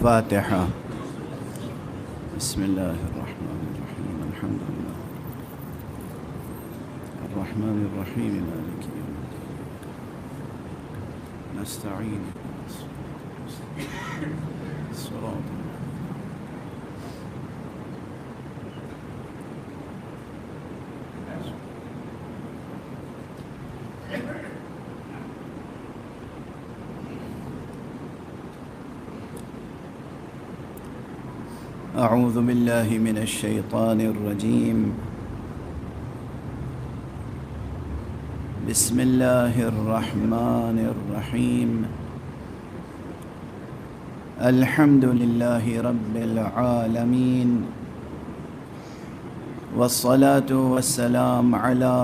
الفاتحة. بسم الله الرحمن الرحيم. الحمد لله الرحمن الرحيم مالك يوم الدين نستعين الصراط. أعوذ بالله من الشيطان الرجيم. بسم الله الرحمن الرحيم. الحمد لله رب العالمين، والصلاة والسلام على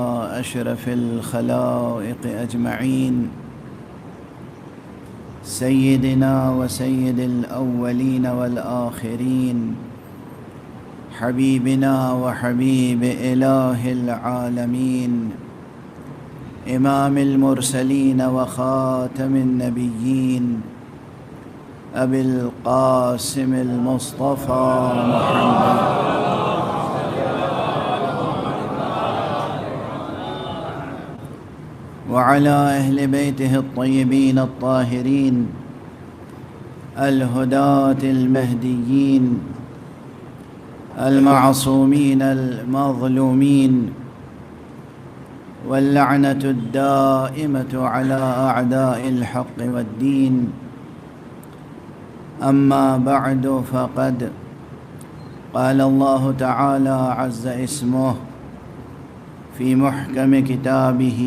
أشرف الخلائق أجمعين، سيدنا وسيد الأولين والآخرين، حبيبنا وحبيب إله العالمين، إمام المرسلين وخاتم النبيين، أبي القاسم المصطفى محمد وعلى أهل بيته الطيبين الطاهرين الهداة المهديين المعصومين المظلومين، واللعنة الدائمة على أعداء الحق والدين. أما بعد، فقد قال الله تعالى عز اسمه في محكم كتابه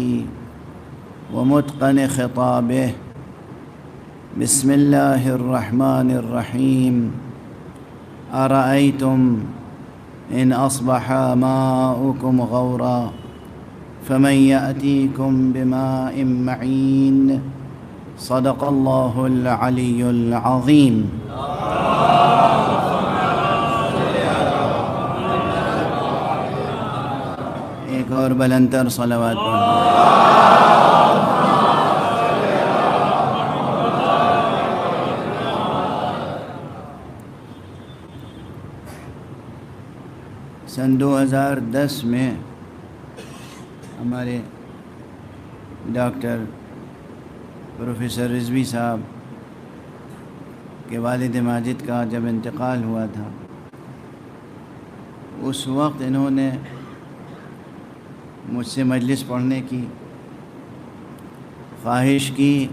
ومتقن خطابه. بسم الله الرحمن الرحيم. أرأيتم إن أصبح ماؤكم غورا فمن يأتيكم بماء معين. صدق الله العلي العظيم. ایک اور بلندتر صلوات سن 2010 میں ہمارے ڈاکٹر پروفیسر رضوی صاحب کے والد ماجد کا جب انتقال ہوا تھا، اس وقت انہوں نے مجھ سے مجلس پڑھنے کی خواہش کی،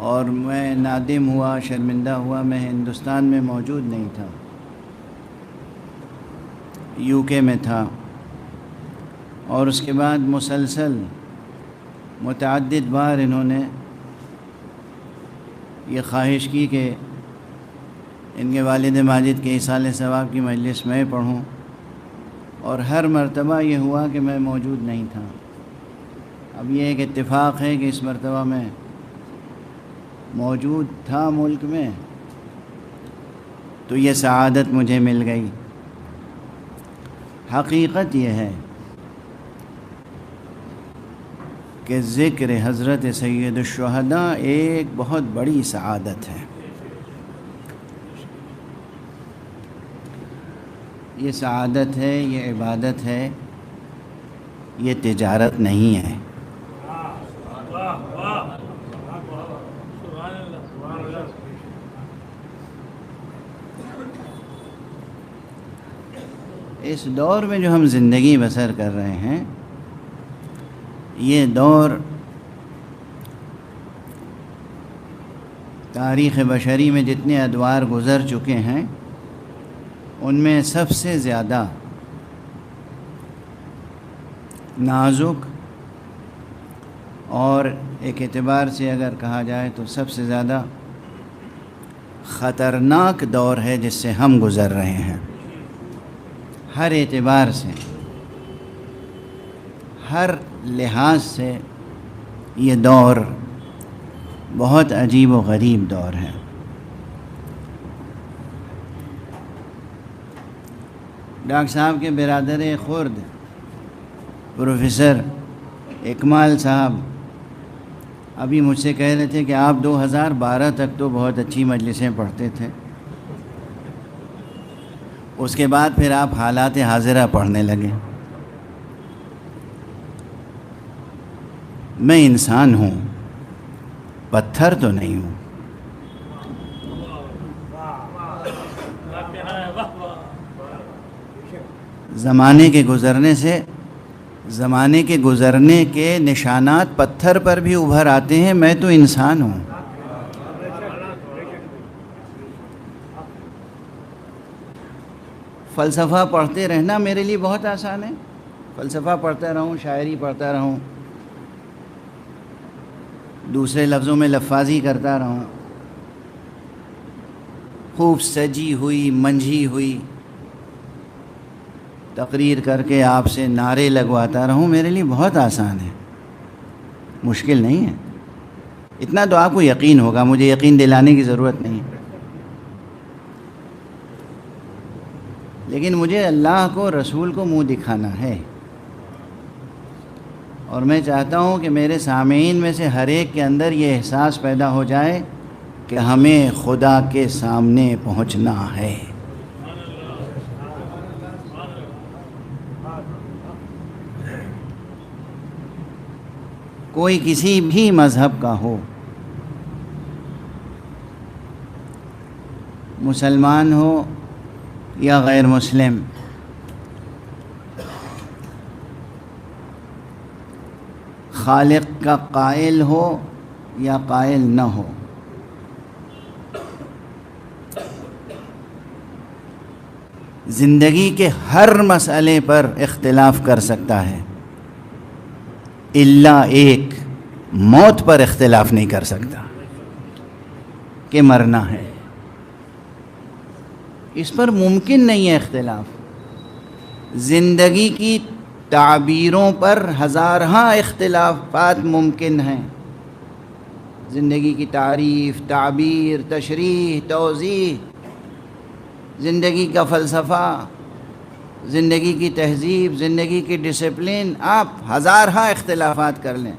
اور میں نادم ہوا، شرمندہ ہوا. میں ہندوستان میں موجود نہیں تھا، UK میں تھا. اور اس کے بعد مسلسل متعدد بار انہوں نے یہ خواہش کی کہ ان کے والد ماجد کے ایصال ثواب کی مجلس میں پڑھوں، اور ہر مرتبہ یہ ہوا کہ میں موجود نہیں تھا. اب یہ ایک اتفاق ہے کہ اس مرتبہ میں موجود تھا ملک میں، تو یہ سعادت مجھے مل گئی. حقیقت یہ ہے کہ ذکر حضرت سید الشہداء ایک بہت بڑی سعادت ہے. یہ سعادت ہے، یہ عبادت ہے، یہ تجارت نہیں ہے. اس دور میں جو ہم زندگی بسر کر رہے ہیں، یہ دور تاریخ بشری میں جتنے ادوار گزر چکے ہیں، ان میں سب سے زیادہ نازک اور ایک اعتبار سے اگر کہا جائے تو سب سے زیادہ خطرناک دور ہے جس سے ہم گزر رہے ہیں. ہر اعتبار سے، ہر لحاظ سے یہ دور بہت عجیب و غریب دور ہے. ڈاکٹر صاحب کے برادر خرد پروفیسر اکمال صاحب ابھی مجھ سے کہہ رہے تھے کہ آپ 2012 تک تو بہت اچھی مجلسیں پڑھتے تھے، اس کے بعد پھر آپ حالات حاضرہ پڑھنے لگے۔ میں انسان ہوں، پتھر تو نہیں ہوں۔ زمانے کے گزرنے کے نشانات پتھر پر بھی ابھر آتے ہیں، میں تو انسان ہوں۔ فلسفہ پڑھتے رہنا میرے لیے بہت آسان ہے، فلسفہ پڑھتا رہوں، شاعری پڑھتا رہوں، دوسرے لفظوں میں لفاظی کرتا رہوں، خوب سجی ہوئی منجھی ہوئی تقریر کر کے آپ سے نعرے لگواتا رہوں، میرے لیے بہت آسان ہے، مشکل نہیں ہے۔ اتنا تو آپ کو یقین ہوگا، مجھے یقین دلانے کی ضرورت نہیں ہے۔ لیکن مجھے اللہ کو، رسول کو منہ دکھانا ہے، اور میں چاہتا ہوں کہ میرے سامعین میں سے ہر ایک کے اندر یہ احساس پیدا ہو جائے کہ ہمیں خدا کے سامنے پہنچنا ہے۔ کوئی کسی بھی مذہب کا ہو، مسلمان ہو یا غیر مسلم، خالق کا قائل ہو یا قائل نہ ہو، زندگی کے ہر مسئلے پر اختلاف کر سکتا ہے، الا ایک، موت پر اختلاف نہیں کر سکتا کہ مرنا ہے۔ اس پر ممکن نہیں ہے اختلاف۔ زندگی کی تعبیروں پر ہزارہا اختلافات ممکن ہیں، زندگی کی تعریف، تعبیر، تشریح، توضیح، زندگی کا فلسفہ، زندگی کی تہذیب، زندگی کی ڈسپلن، آپ ہزارہا اختلافات کر لیں،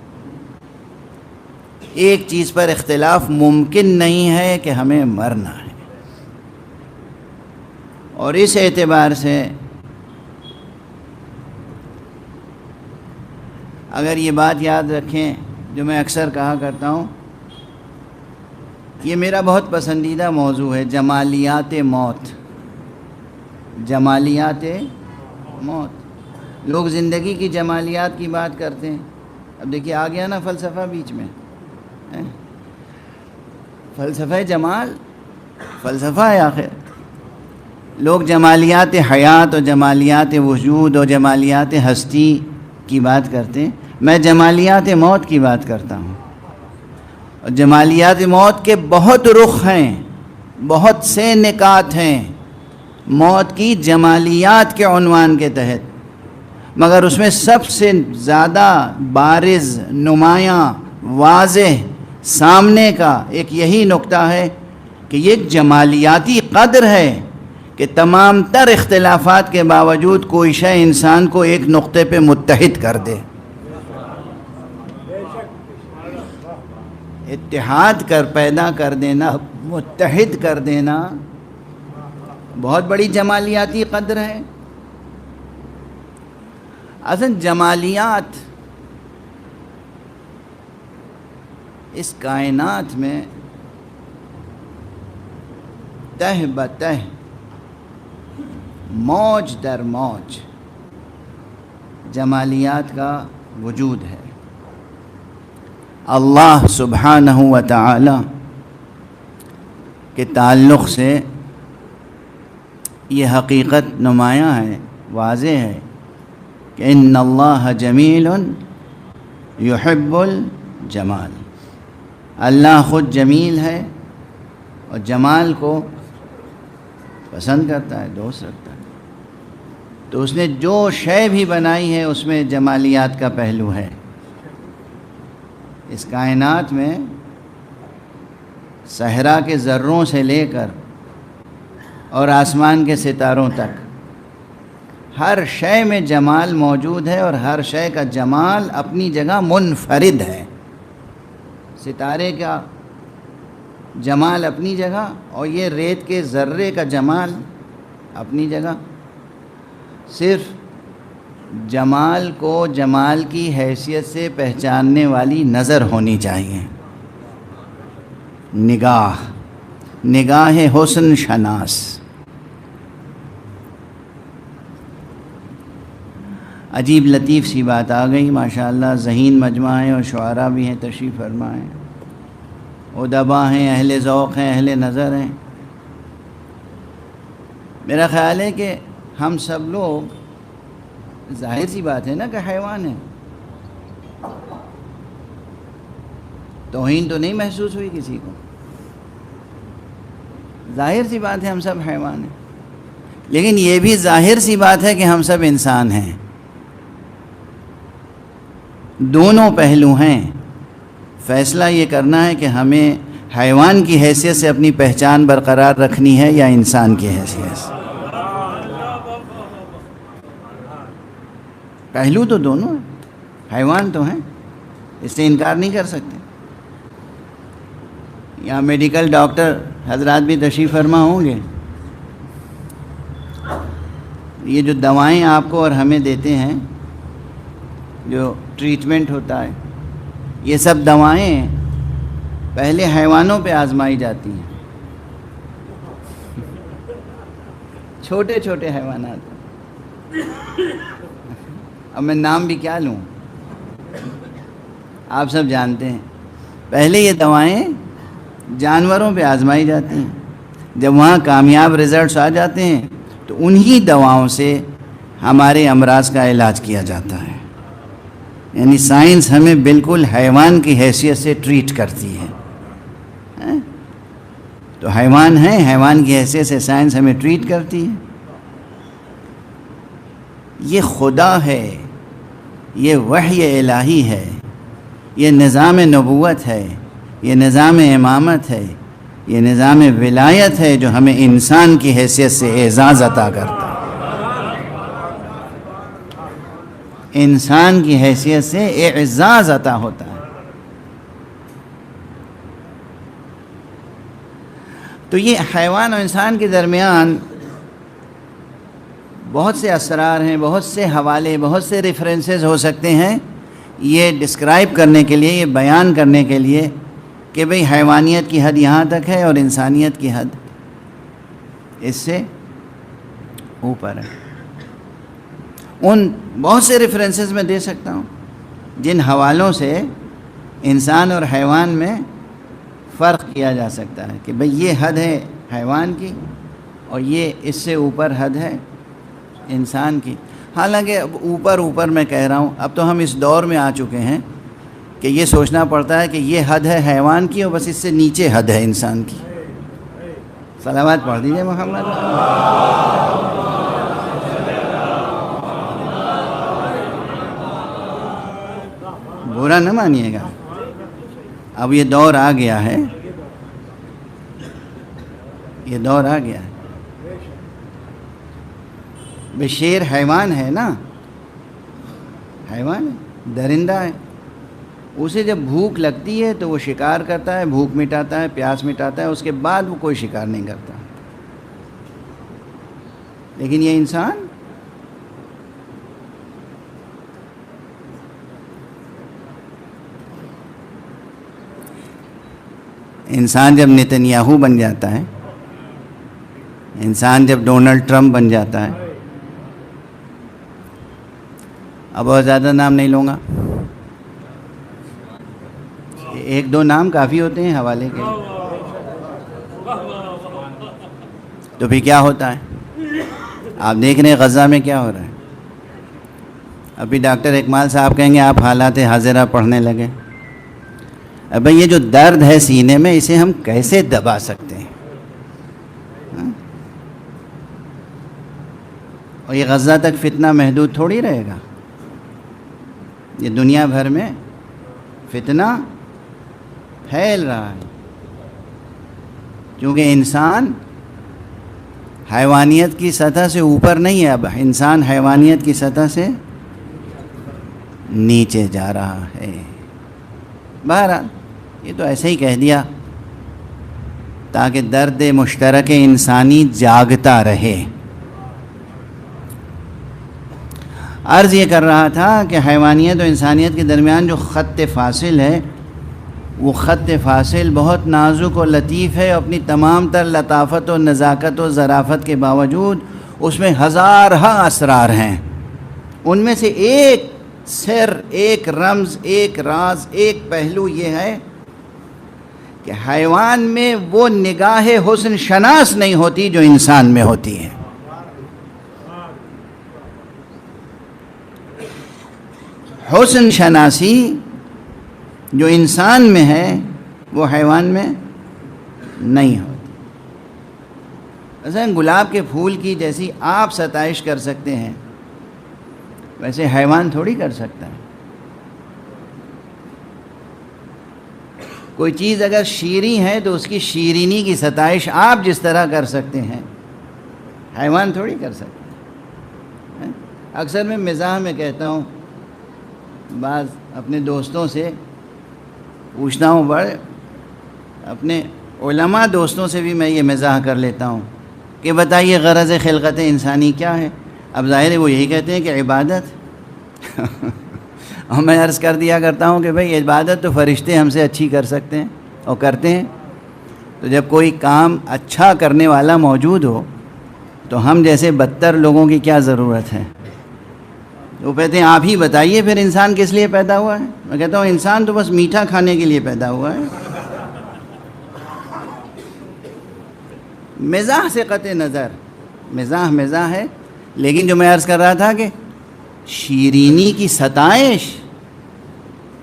ایک چیز پر اختلاف ممکن نہیں ہے کہ ہمیں مرنا ہے۔ اور اس اعتبار سے اگر یہ بات یاد رکھیں جو میں اکثر کہا کرتا ہوں، یہ میرا بہت پسندیدہ موضوع ہے، جمالیات موت۔ جمالیات موت، لوگ زندگی کی جمالیات کی بات کرتے ہیں۔ اب دیکھیے آ گیا نا فلسفہ بیچ میں، فلسفہ جمال، فلسفہ ہے آخر۔ لوگ جمالیات حیات اور جمالیات وجود اور جمالیات ہستی کی بات کرتے ہیں، میں جمالیات موت کی بات کرتا ہوں۔ اور جمالیات موت کے بہت رخ ہیں، بہت سے نکات ہیں موت کی جمالیات کے عنوان کے تحت، مگر اس میں سب سے زیادہ بارز، نمایاں، واضح، سامنے کا ایک یہی نقطہ ہے کہ یہ ایک جمالیاتی قدر ہے کہ تمام تر اختلافات کے باوجود کوئی شے انسان کو ایک نقطے پہ متحد کر دے۔ اتحاد کر پیدا کر دینا، متحد کر دینا بہت بڑی جمالیاتی قدر ہے۔ اصل جمالیات اس کائنات میں تہ بتہ، موج در موج جمالیات کا وجود ہے۔ اللہ سبحانہ و تعالی کے تعلق سے یہ حقیقت نمایاں ہے، واضح ہے کہ ان اللہ جمیل یحب الجمال، اللہ خود جمیل ہے اور جمال کو پسند کرتا ہے، دوست رکھتا ہے۔ تو اس نے جو شے بھی بنائی ہے اس میں جمالیات کا پہلو ہے۔ اس کائنات میں صحرا کے ذروں سے لے کر اور آسمان کے ستاروں تک ہر شے میں جمال موجود ہے، اور ہر شے کا جمال اپنی جگہ منفرد ہے۔ ستارے کا جمال اپنی جگہ اور یہ ریت کے ذرے کا جمال اپنی جگہ. صرف جمال کو جمال کی حیثیت سے پہچاننے والی نظر ہونی چاہیے. نگاہ حسن شناس. عجیب لطیف سی بات آ گئی ماشاءاللہ. ذہین مجمع ہے اور شعراء بھی ہیں تشریف فرما ہیں, ادبا ہیں, اہل ذوق ہیں, اہل نظر ہیں. میرا خیال ہے کہ ہم سب لوگ, ظاہر سی بات ہے نا کہ حیوان ہیں. توہین تو نہیں محسوس ہوئی کسی کو؟ ظاہر سی بات ہے ہم سب حیوان ہیں. لیکن یہ بھی ظاہر سی بات ہے کہ ہم سب انسان ہیں. دونوں پہلو ہیں. فیصلہ یہ کرنا ہے کہ ہمیں حیوان کی حیثیت سے اپنی پہچان برقرار رکھنی ہے یا انسان کی حیثیت سے. پہلو تو دونوں ہیں, حیوان تو ہیں, اس سے انکار نہیں کر سکتے. یہاں میڈیکل ڈاکٹر حضرات بھی تشریف فرما ہوں گے. یہ جو دوائیں آپ کو اور ہمیں دیتے ہیں, جو ٹریٹمنٹ ہوتا ہے, یہ سب دوائیں پہلے حیوانوں پہ آزمائی جاتی ہیں. چھوٹے چھوٹے حیوانات. اب میں نام بھی کیا لوں, آپ سب جانتے ہیں. پہلے یہ دوائیں جانوروں پہ آزمائی جاتی ہیں. جب وہاں کامیاب رزلٹس آ جاتے ہیں تو انہی دواؤں سے ہمارے امراض کا علاج کیا جاتا ہے. یعنی سائنس ہمیں بالکل حیوان کی حیثیت سے ٹریٹ کرتی ہے. تو حیوان ہیں, حیوان کی حیثیت سے سائنس ہمیں ٹریٹ کرتی ہے. یہ خدا ہے, یہ وحی الہی ہے, یہ نظام نبوت ہے, یہ نظام امامت ہے, یہ نظام ولایت ہے جو ہمیں انسان کی حیثیت سے اعزاز عطا کرتا ہے. انسان کی حیثیت سے اعزاز عطا ہوتا ہے. تو یہ حیوان اور انسان کے درمیان بہت سے اسرار ہیں, بہت سے حوالے, بہت سے ریفرنسز ہو سکتے ہیں یہ ڈسکرائب کرنے کے لیے, یہ بیان کرنے کے لیے کہ بھئی حیوانیت کی حد یہاں تک ہے اور انسانیت کی حد اس سے اوپر ہے. ان بہت سے ریفرنسز میں دے سکتا ہوں جن حوالوں سے انسان اور حیوان میں فرق کیا جا سکتا ہے کہ بھئی یہ حد ہے حیوان کی اور یہ اس سے اوپر حد ہے انسان کی. حالانکہ اب اوپر میں کہہ رہا ہوں, اب تو ہم اس دور میں آ چکے ہیں کہ یہ سوچنا پڑتا ہے کہ یہ حد ہے حیوان کی اور بس اس سے نیچے حد ہے انسان کی. صلوات پڑھ دیجئے محمد. برا نہ مانیے گا, اب یہ دور آ گیا ہے, یہ دور آ گیا ہے. بے شیر حیوان ہے نا, حیوان ہے, درندہ ہے. اسے جب بھوک لگتی ہے تو وہ شکار کرتا ہے, بھوک مٹاتا ہے, پیاس مٹاتا ہے, اس کے بعد وہ کوئی شکار نہیں کرتا. لیکن یہ انسان جب نتنیاہو بن جاتا ہے, انسان جب ڈونلڈ ٹرمپ بن جاتا ہے, اب بہت زیادہ نام نہیں لوں گا, ایک دو نام کافی ہوتے ہیں حوالے کے. تو پھر کیا ہوتا ہے, آپ دیکھ رہے ہیں غزہ میں کیا ہو رہا ہے. ابھی ڈاکٹر اکمال صاحب کہیں گے آپ حالات حاضرہ پڑھنے لگے. اب یہ جو درد ہے سینے میں, اسے ہم کیسے دبا سکتے ہیں؟ اور یہ غزہ تک فتنہ محدود تھوڑی رہے گا. یہ دنیا بھر میں فتنہ پھیل رہا ہے, کیونکہ انسان حیوانیت کی سطح سے اوپر نہیں ہے. اب انسان حیوانیت کی سطح سے نیچے جا رہا ہے. بہرحال یہ تو ایسے ہی کہہ دیا تاکہ درد مشترک انسانی جاگتا رہے۔ عرض یہ کر رہا تھا کہ حیوانیت و انسانیت کے درمیان جو خط فاصل ہے، وہ خط فاصل بہت نازک و لطیف ہے، اپنی تمام تر لطافت و نزاکت و ظرافت کے باوجود اس میں ہزارہا اسرار ہیں۔ ان میں سے ایک سر، ایک رمز، ایک راز، ایک پہلو یہ ہے کہ حیوان میں وہ نگاہ حسن شناس نہیں ہوتی جو انسان میں ہوتی ہے۔ حسن شناسی جو انسان میں ہے وہ حیوان میں نہیں ہوتی۔ مثلا گلاب کے پھول کی جیسی آپ ستائش کر سکتے ہیں ویسے حیوان تھوڑی کر سکتا ہے۔ کوئی چیز اگر شیریں ہے تو اس کی شیرینی کی ستائش آپ جس طرح کر سکتے ہیں حیوان تھوڑی کر سکتے ہیں۔ اکثر میں مزاح میں کہتا ہوں، بعض اپنے دوستوں سے پوچھتا ہوں، بڑے اپنے علماء دوستوں سے بھی میں یہ مزاح کر لیتا ہوں کہ بتائیے غرض خلقت انسانی کیا ہے؟ اب ظاہر ہے وہ یہی کہتے ہیں کہ عبادت اور میں عرض کر دیا کرتا ہوں کہ بھئی عبادت تو فرشتے ہم سے اچھی کر سکتے ہیں اور کرتے ہیں، تو جب کوئی کام اچھا کرنے والا موجود ہو تو ہم جیسے بدتر لوگوں کی کیا ضرورت ہے؟ وہ کہتے ہیں آپ ہی بتائیے پھر انسان کس لیے پیدا ہوا ہے؟ میں کہتا ہوں انسان تو بس میٹھا کھانے کے لیے پیدا ہوا ہے۔ مزاح سے قطع نظر، مزاح ہے، لیکن جو میں عرض کر رہا تھا کہ شیرینی کی ستائش،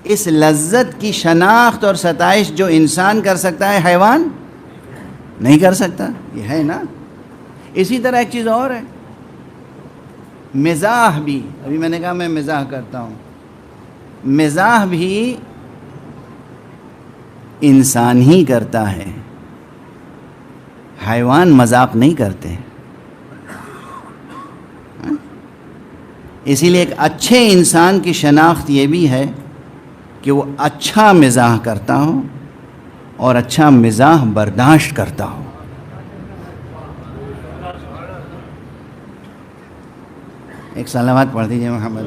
اس لذت کی شناخت اور ستائش جو انسان کر سکتا ہے حیوان نہیں کر سکتا، یہ ہے نا۔ اسی طرح ایک چیز اور ہے، مزاح بھی، ابھی میں نے کہا میں مزاح کرتا ہوں، مزاح بھی انسان ہی کرتا ہے، حیوان مذاق نہیں کرتے۔ اسی لیے ایک اچھے انسان کی شناخت یہ بھی ہے کہ وہ اچھا مزاح کرتا ہو اور اچھا مزاح برداشت کرتا ہو۔ ایک صلوات پڑھ دیجیے محمد۔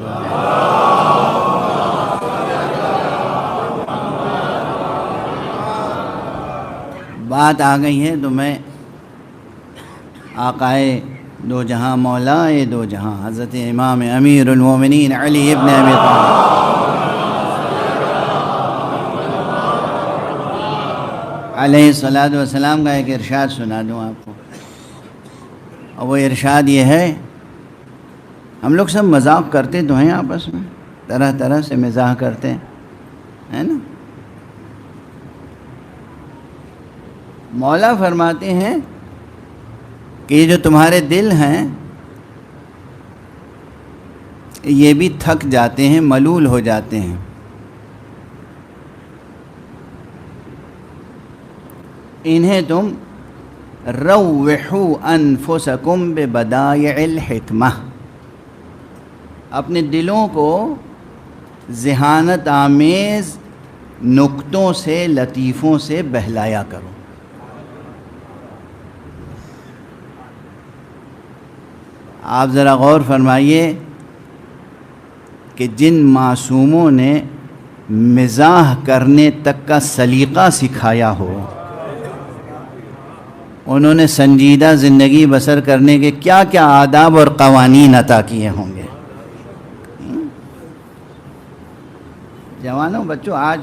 بات آ گئی ہے تو میں آقائے دو جہاں مولائے دو جہاں حضرت امام امیر المومنین علی ابن ابی طالب علیہ الصلاۃ والسلام کا ایک ارشاد سنا دوں آپ کو، اور وہ ارشاد یہ ہے، ہم لوگ سب مذاق کرتے تو ہیں آپس میں، طرح طرح سے مزاح کرتے ہیں، ہے نا۔ مولا فرماتے ہیں کہ یہ جو تمہارے دل ہیں یہ بھی تھک جاتے ہیں، ملول ہو جاتے ہیں، انہیں تم روحوا انفسکم ببدائع الحکمہ، اپنے دلوں کو ذہانت آمیز نکتوں سے، لطیفوں سے بہلایا کرو۔ آپ ذرا غور فرمائیے کہ جن معصوموں نے مزاح کرنے تک کا سلیقہ سکھایا ہو، انہوں نے سنجیدہ زندگی بسر کرنے کے کیا کیا آداب اور قوانین عطا کیے ہوں گے۔ جوانوں، بچوں، آج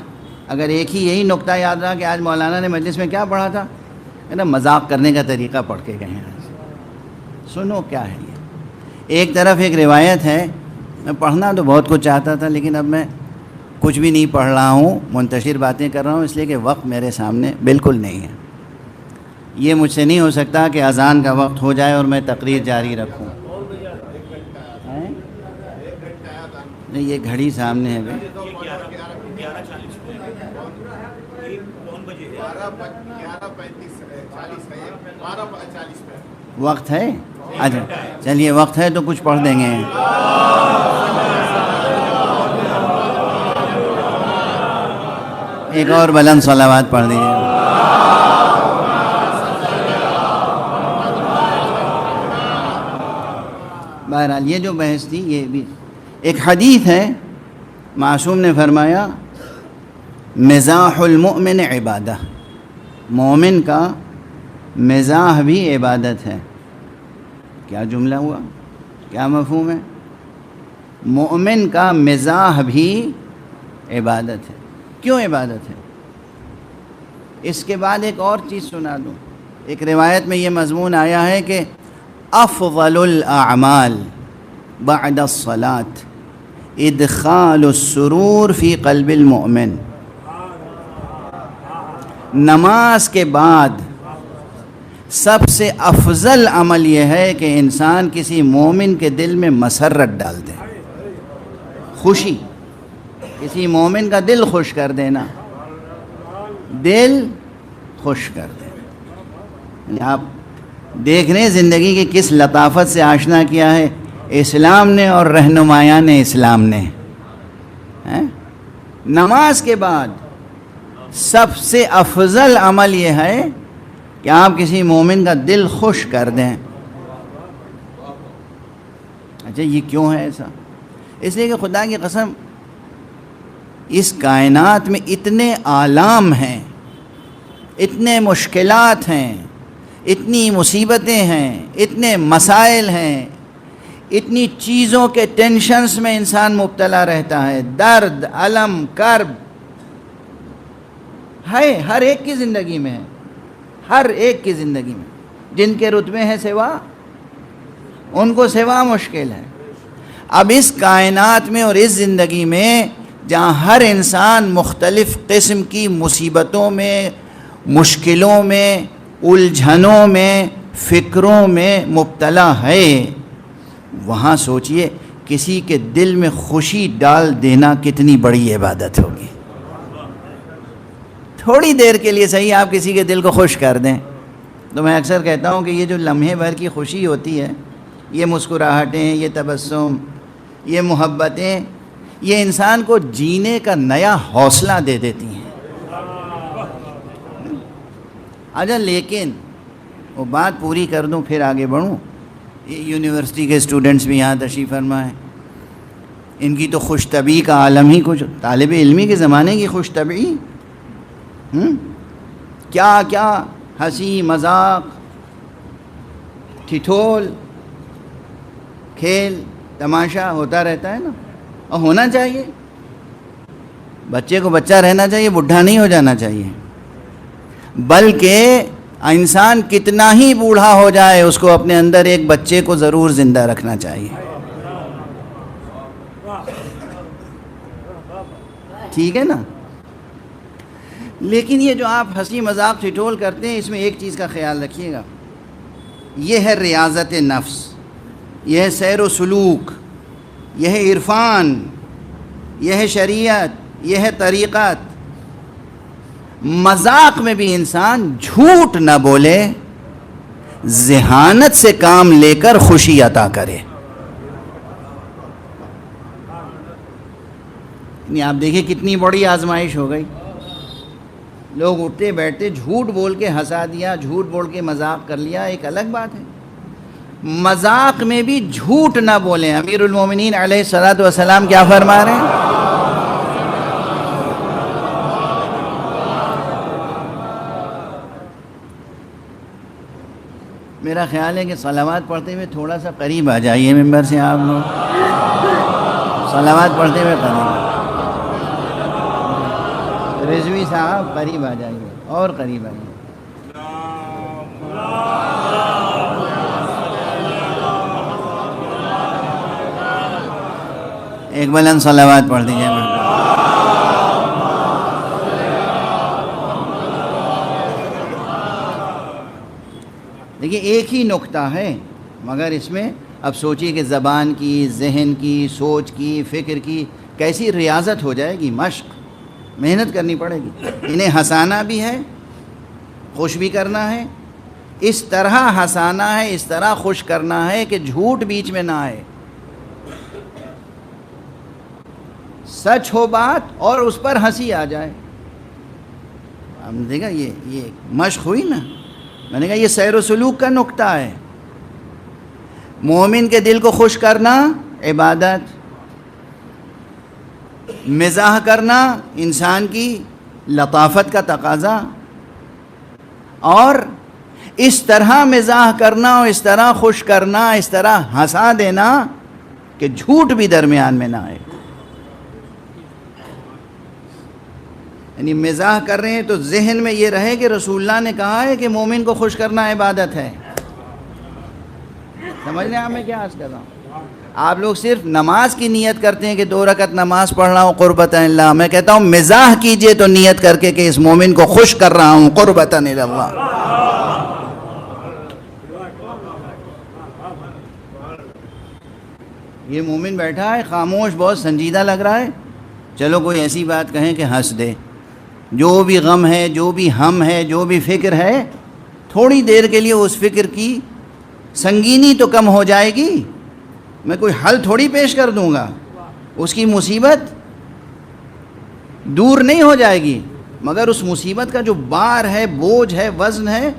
اگر ایک ہی یہی نقطہ یاد رہا کہ آج مولانا نے مجلس میں کیا پڑھا تھا، نا مذاق کرنے کا طریقہ پڑھ کے گئے ہیں۔ سنو کیا ہے یہ۔ ایک طرف ایک روایت ہے، میں پڑھنا تو بہت کچھ چاہتا تھا لیکن اب میں کچھ بھی نہیں پڑھ رہا ہوں، منتشر باتیں کر رہا ہوں، اس لیے کہ وقت میرے سامنے بالکل نہیں ہے۔ یہ مجھ سے نہیں ہو سکتا کہ اذان کا وقت ہو جائے اور میں تقریر جاری رکھوں۔ نہیں، یہ گھڑی سامنے ہے بھائی۔ وقت ہے؟ اچھا چلیے، وقت ہے تو کچھ پڑھ دیں گے۔ ایک اور بلند صلوات پڑھ دیجیے. بہرحال یہ جو بحث تھی یہ بھی ایک حدیث ہے. معصوم نے فرمایا مزاح المؤمن عبادہ، مومن کا مزاح بھی عبادت ہے. کیا جملہ ہوا، کیا مفہوم ہے؟ مومن کا مزاح بھی عبادت ہے. کیوں عبادت ہے؟ اس کے بعد ایک اور چیز سنا دوں. ایک روایت میں یہ مضمون آیا ہے کہ افضل الاعمال بعد الصلاة ادخال السرور فی قلب المؤمن. نماز کے بعد سب سے افضل عمل یہ ہے کہ انسان کسی مومن کے دل میں مسرت ڈال دے، خوشی. کسی مومن کا دل خوش کر دینا، دل خوش کر دینا. آپ دیکھ رہے ہیں زندگی کی کس لطافت سے آشنا کیا ہے اسلام نے اور رہنمایان اسلام نے. نماز کے بعد سب سے افضل عمل یہ ہے کہ آپ کسی مومن کا دل خوش کر دیں. اچھا یہ کیوں ہے ایسا؟ اس لیے کہ خدا کی قسم اس کائنات میں اتنے آلام ہیں، اتنے مشکلات ہیں، اتنی مصیبتیں ہیں، اتنے مسائل ہیں، اتنی چیزوں کے ٹینشنز میں انسان مبتلا رہتا ہے. درد، الم، کرب ہے ہر ایک کی زندگی میں ہے، ہر ایک کی زندگی میں. جن کے رتبے ہیں سوا، ان کو سوا مشکل ہے. اب اس کائنات میں اور اس زندگی میں جہاں ہر انسان مختلف قسم کی مصیبتوں میں، مشکلوں میں، الجھنوں میں، فکروں میں مبتلا ہے، وہاں سوچئے کسی کے دل میں خوشی ڈال دینا کتنی بڑی عبادت ہوگی. تھوڑی دیر کے لیے صحیح آپ کسی کے دل کو خوش کر دیں. تو میں اکثر کہتا ہوں کہ یہ جو لمحے بھر کی خوشی ہوتی ہے، یہ مسکراہٹیں، یہ تبسم، یہ محبتیں، یہ انسان کو جینے کا نیا حوصلہ دے دیتی ہیں. اچھا لیکن وہ بات پوری کر دوں پھر آگے بڑھوں. یونیورسٹی کے اسٹوڈنٹس بھی یہاں تشریف فرما ہیں. ان کی تو خوش طبعی کا عالم ہی کچھ، طالب علمی کے زمانے کی خوش طبعی، کیا کیا ہنسی مذاق، ٹھٹھول، کھیل تماشا ہوتا رہتا ہے نا. اور ہونا چاہیے، بچے کو بچہ رہنا چاہیے، بڈھا نہیں ہو جانا چاہیے. بلکہ انسان کتنا ہی بوڑھا ہو جائے اس کو اپنے اندر ایک بچے کو ضرور زندہ رکھنا چاہیے. ٹھیک ہے نا؟ لیکن یہ جو آپ ہنسی مذاق ٹھٹھول کرتے ہیں، اس میں ایک چیز کا خیال رکھیے گا، یہ ہے ریاضت نفس، یہ ہے سیر و سلوک، یہ ہے عرفان، یہ ہے شریعت، یہ ہے طریقت. مذاق میں بھی انسان جھوٹ نہ بولے، ذہانت سے کام لے کر خوشی عطا کرے. آپ دیکھیں کتنی بڑی آزمائش ہو گئی. لوگ اٹھتے بیٹھتے جھوٹ بول کے ہنسا دیا، جھوٹ بول کے مذاق کر لیا، ایک الگ بات ہے. مذاق میں بھی جھوٹ نہ بولیں. امیر المومنین علیہ الصلوۃ والسلام کیا فرما رہے ہیں؟ میرا خیال ہے کہ صلوات پڑھتے ہوئے تھوڑا سا قریب آ جائیے ممبر سے. آپ لوگ صلوات پڑھتے ہوئے قریب، رضوی صاحب قریب آ جائیے اور قریب آئیے. ایک بلند صلوات پڑھ دیجیے. دیکھیے ایک ہی نقطہ ہے، مگر اس میں اب سوچیے کہ زبان کی، ذہن کی، سوچ کی، فکر کی کیسی ریاضت ہو جائے گی. مشق، محنت کرنی پڑے گی. انہیں ہنسانا بھی ہے، خوش بھی کرنا ہے. اس طرح ہنسانا ہے، اس طرح خوش کرنا ہے کہ جھوٹ بیچ میں نہ آئے، سچ ہو بات اور اس پر ہنسی آ جائے. ہم نے دیکھا یہ مشق ہوئی نا. میں نے کہا یہ سیر و سلوک کا نقطہ ہے. مومن کے دل کو خوش کرنا عبادت، مزاح کرنا انسان کی لطافت کا تقاضا، اور اس طرح مزاح کرنا اور اس طرح خوش کرنا، اس طرح ہنسا دینا کہ جھوٹ بھی درمیان میں نہ آئے. یعنی مزاح کر رہے ہیں تو ذہن میں یہ رہے کہ رسول اللہ نے کہا ہے کہ مومن کو خوش کرنا عبادت ہے. سمجھ رہے ہیں میں کیا عرض کر رہا ہوں؟ آپ لوگ صرف نماز کی نیت کرتے ہیں کہ 2 رکعت نماز پڑھ رہا ہوں قربتاً اللہ. میں کہتا ہوں مزاح کیجئے تو نیت کر کے کہ اس مومن کو خوش کر رہا ہوں قربتاً اللہ. یہ مومن بیٹھا ہے خاموش، بہت سنجیدہ لگ رہا ہے، چلو کوئی ایسی بات کہیں کہ ہنس دے. جو بھی غم ہے، جو بھی ہم ہے، جو بھی فکر ہے، تھوڑی دیر کے لیے اس فکر کی سنگینی تو کم ہو جائے گی. میں کوئی حل تھوڑی پیش کر دوں گا، اس کی مصیبت دور نہیں ہو جائے گی، مگر اس مصیبت کا جو بار ہے، بوجھ ہے، وزن ہے،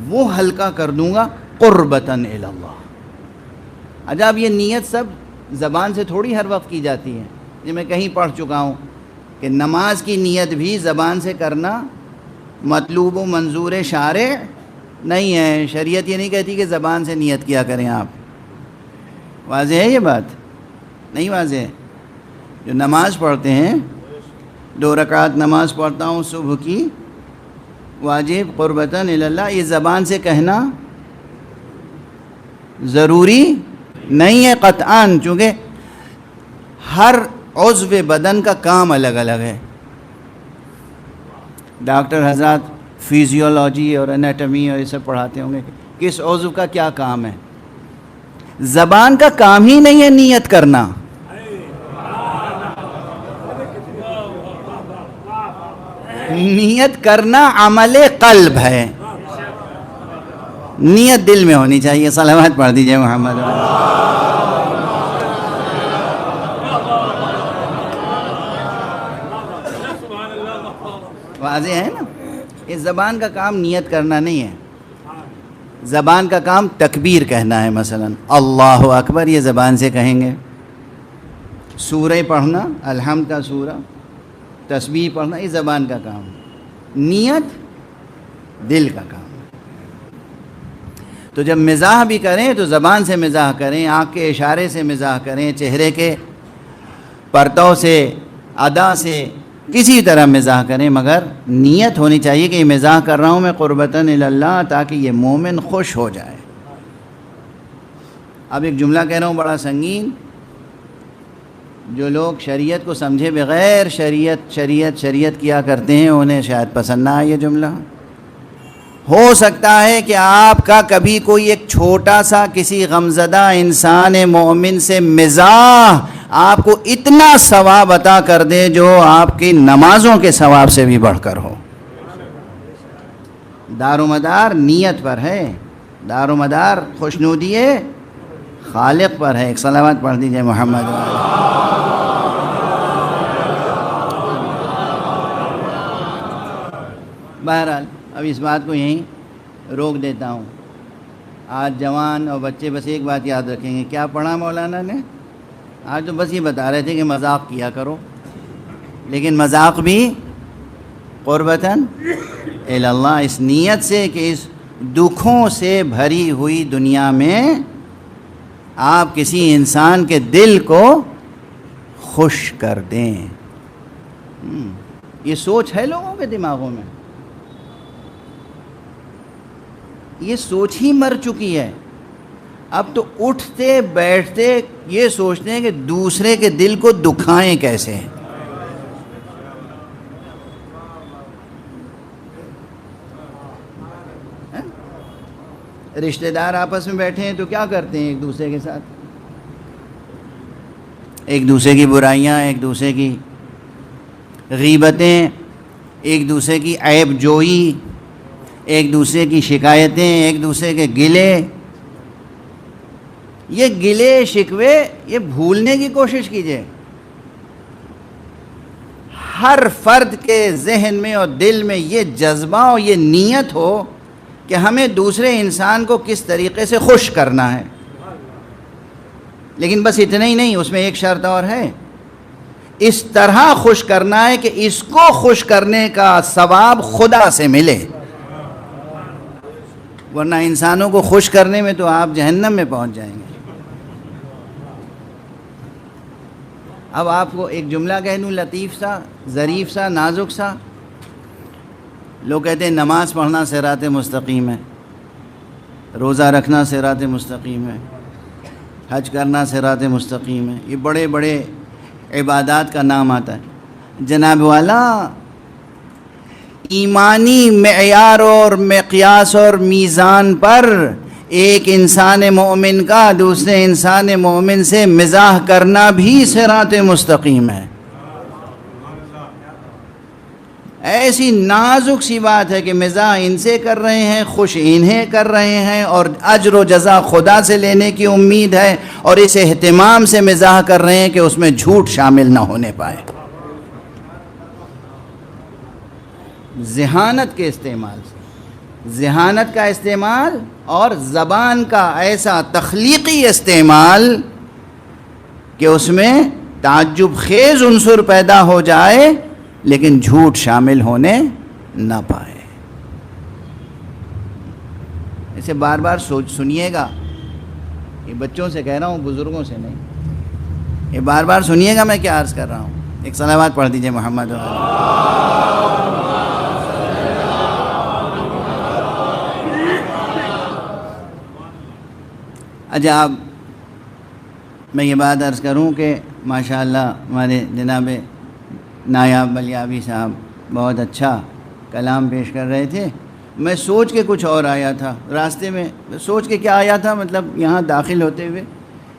وہ ہلکا کر دوں گا قربتاً الی اللہ. اچھا اب یہ نیت سب زبان سے تھوڑی ہر وقت کی جاتی ہے. یہ میں کہیں پڑھ چکا ہوں کہ نماز کی نیت بھی زبان سے کرنا مطلوب و منظور شارع نہیں ہے. شریعت یہ نہیں کہتی کہ زبان سے نیت کیا کریں آپ. واضح ہے یہ بات؟ نہیں واضح ہے؟ جو نماز پڑھتے ہیں، 2 رکعت نماز پڑھتا ہوں صبح کی واجب قربتاً الی اللہ، یہ زبان سے کہنا ضروری نہیں ہے قطعاً، چونکہ ہر عضو بدن کا کام الگ الگ ہے. ڈاکٹر حضرات فیزیولوجی اور انیٹمی اور یہ سب پڑھاتے ہوں گے کہ کس عضو کا کیا کام ہے. زبان کا کام ہی نہیں ہے نیت کرنا. نیت کرنا عمل قلب ہے، نیت دل میں ہونی چاہیے. صلوات پڑھ دیجئے محمد. واضح ہے نا؟ اس زبان کا کام نیت کرنا نہیں ہے. زبان کا کام تکبیر کہنا ہے. مثلا اللہ اکبر یہ زبان سے کہیں گے. سورہ پڑھنا، الحمد کا سورہ، تسبیح پڑھنا، یہ زبان کا کام. نیت دل کا کام. تو جب مزاح بھی کریں تو زبان سے مزاح کریں، آنکھ کے اشارے سے مزاح کریں، چہرے کے پرتو سے، ادا سے، کسی طرح مزاح کریں، مگر نیت ہونی چاہیے کہ یہ مزاح کر رہا ہوں میں قربتاً الی اللہ، تاکہ یہ مومن خوش ہو جائے. اب ایک جملہ کہہ رہا ہوں بڑا سنگین. جو لوگ شریعت کو سمجھے بغیر شریعت کیا کرتے ہیں، انہیں شاید پسند نہ آئے یہ جملہ. ہو سکتا ہے کہ آپ کا کبھی کوئی ایک چھوٹا سا کسی غمزدہ انسان مومن سے مزاح آپ کو اتنا ثواب عطا کر دے جو آپ کی نمازوں کے ثواب سے بھی بڑھ کر ہو. دار و مدار نیت پر ہے، دار و مدار خوشنودی خالق پر ہے. ایک صلوات پڑھ دیجئے محمد. بہرحال اب اس بات کو یہیں روک دیتا ہوں. آج جوان اور بچے بس ایک بات یاد رکھیں گے. کیا پڑھا مولانا نے؟ آج تو بس یہ بتا رہے تھے کہ مذاق کیا کرو، لیکن مذاق بھی قربتاً الی اللہ، اس نیت سے کہ اس دکھوں سے بھری ہوئی دنیا میں آپ کسی انسان کے دل کو خوش کر دیں. یہ سوچ ہے لوگوں کے دماغوں میں، یہ سوچ ہی مر چکی ہے. اب تو اٹھتے بیٹھتے یہ سوچتے ہیں کہ دوسرے کے دل کو دکھائیں کیسے. رشتہ دار آپس میں بیٹھے ہیں تو کیا کرتے ہیں ایک دوسرے کے ساتھ؟ ایک دوسرے کی برائیاں، ایک دوسرے کی غیبتیں، ایک دوسرے کی عیب جوئی، ایک دوسرے کی شکایتیں، ایک دوسرے کے گلے. یہ گلے شکوے یہ بھولنے کی کوشش کیجئے. ہر فرد کے ذہن میں اور دل میں یہ جذبہ اور یہ نیت ہو کہ ہمیں دوسرے انسان کو کس طریقے سے خوش کرنا ہے. لیکن بس اتنا ہی نہیں، اس میں ایک شرط اور ہے، اس طرح خوش کرنا ہے کہ اس کو خوش کرنے کا ثواب خدا سے ملے، ورنہ انسانوں کو خوش کرنے میں تو آپ جہنم میں پہنچ جائیں گے. اب آپ کو ایک جملہ کہہ دوں، لطیف سا، ظریف سا، نازک سا. لوگ کہتے ہیں نماز پڑھنا صراط مستقیم ہے، روزہ رکھنا صراط مستقیم ہے، حج کرنا صراط مستقیم ہے، یہ بڑے بڑے عبادات کا نام آتا ہے. جناب والا، ایمانی معیار اور مقیاس اور میزان پر ایک انسان مومن کا دوسرے انسان مومن سے مزاح کرنا بھی صراط مستقیم ہے. ایسی نازک سی بات ہے کہ مزاح ان سے کر رہے ہیں، خوش انہیں کر رہے ہیں، اور اجر و جزا خدا سے لینے کی امید ہے، اور اس اہتمام سے مزاح کر رہے ہیں کہ اس میں جھوٹ شامل نہ ہونے پائے. ذہانت کے استعمال سے، ذہانت کا استعمال اور زبان کا ایسا تخلیقی استعمال کہ اس میں تعجب خیز عنصر پیدا ہو جائے لیکن جھوٹ شامل ہونے نہ پائے. اسے بار بار سنیے گا، یہ بچوں سے کہہ رہا ہوں، بزرگوں سے نہیں. یہ بار بار سنیے گا میں کیا عرض کر رہا ہوں. ایک صلوات پڑھ دیجئے محمد و اچھا. اب میں یہ بات عرض کروں کہ ماشاءاللہ ہمارے جناب نایاب بلیابی صاحب بہت اچھا کلام پیش کر رہے تھے. میں سوچ کے کچھ اور آیا تھا، راستے میں سوچ کے کیا آیا تھا، مطلب یہاں داخل ہوتے ہوئے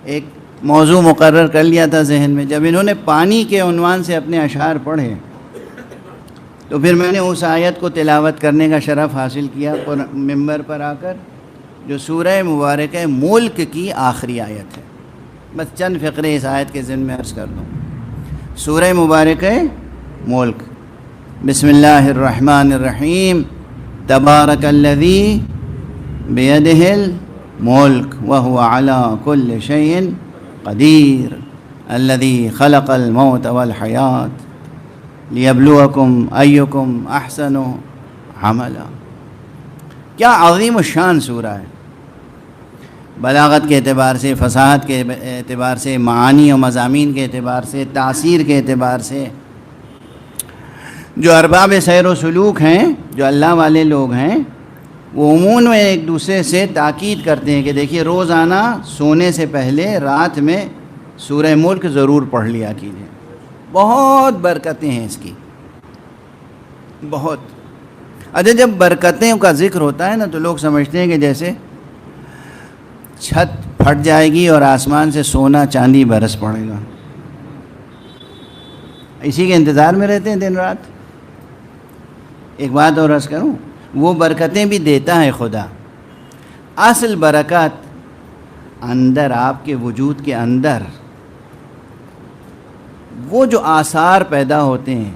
ایک موضوع مقرر کر لیا تھا ذہن میں. جب انہوں نے پانی کے عنوان سے اپنے اشعار پڑھے تو پھر میں نے اس آیت کو تلاوت کرنے کا شرف حاصل کیا ممبر پر آ کر، جو سورہ مبارکہ ملک کی آخری آیت ہے. بس چند فقرے اس آیت کے ذمن میں عرض کر دوں. سورہ مبارکہ ملک، بسم اللہ الرحمن الرحیم، تبارک الذی بیدہ الملک وہو علی کل شیء قدیر الذی خلق الموت والحیات لیبلوکم ایکم احسن عملا. کیا عظیم الشان سورہ ہے، بلاغت کے اعتبار سے، فصاحت کے اعتبار سے، معانی و مضامین کے اعتبار سے، تاثیر کے اعتبار سے. جو ارباب سیر و سلوک ہیں، جو اللہ والے لوگ ہیں، وہ عموماً میں ایک دوسرے سے تاکید کرتے ہیں کہ دیکھیے روزانہ سونے سے پہلے رات میں سورہ ملک ضرور پڑھ لیا کیجیے. بہت برکتیں ہیں اس کی، بہت. اچھا، جب برکتیں کا ذکر ہوتا ہے نا تو لوگ سمجھتے ہیں کہ جیسے چھت پھٹ جائے گی اور آسمان سے سونا چاندی برس پڑے گا، اسی کے انتظار میں رہتے ہیں دن رات. ایک بات اور عرض کروں، وہ برکتیں بھی دیتا ہے خدا. اصل برکت اندر، آپ کے وجود کے اندر وہ جو آثار پیدا ہوتے ہیں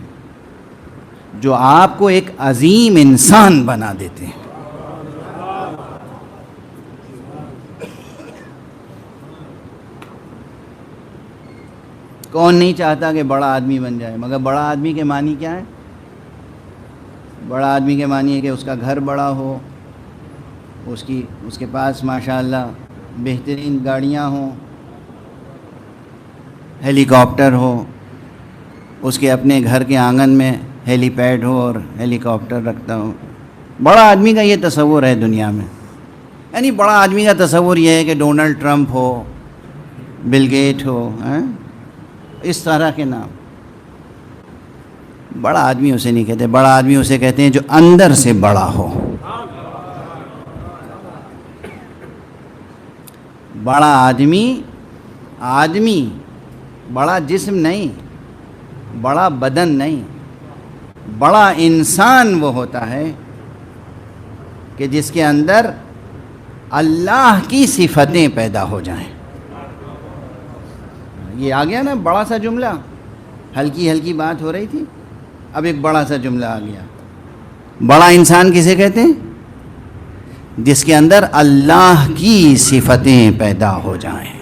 جو آپ کو ایک عظیم انسان بنا دیتے ہیں. کون نہیں چاہتا کہ بڑا آدمی بن جائے، مگر بڑا آدمی کے معنی کیا ہے؟ بڑا آدمی کے معنی ہے کہ اس کا گھر بڑا ہو، اس کے پاس ماشاءاللہ بہترین گاڑیاں ہوں، ہیلی کاپٹر ہو، اس کے اپنے گھر کے آنگن میں ہیلی پیڈ ہو اور ہیلی کاپٹر رکھتا ہو. بڑا آدمی کا یہ تصور ہے دنیا میں. یعنی بڑا آدمی کا تصور یہ ہے کہ ڈونلڈ ٹرمپ ہو، بل گیٹ ہو، اس طرح کے نام. بڑا آدمی اسے نہیں کہتے، بڑا آدمی اسے کہتے ہیں جو اندر سے بڑا ہو. بڑا آدمی بڑا جسم نہیں، بڑا بدن نہیں، بڑا انسان وہ ہوتا ہے کہ جس کے اندر اللہ کی صفتیں پیدا ہو جائیں. یہ آ گیا نا بڑا سا جملہ، ہلکی ہلکی بات ہو رہی تھی. اب ایک بڑا سا جملہ آ گیا. بڑا انسان کسے کہتے ہیں؟ جس کے اندر اللہ کی صفتیں پیدا ہو جائیں.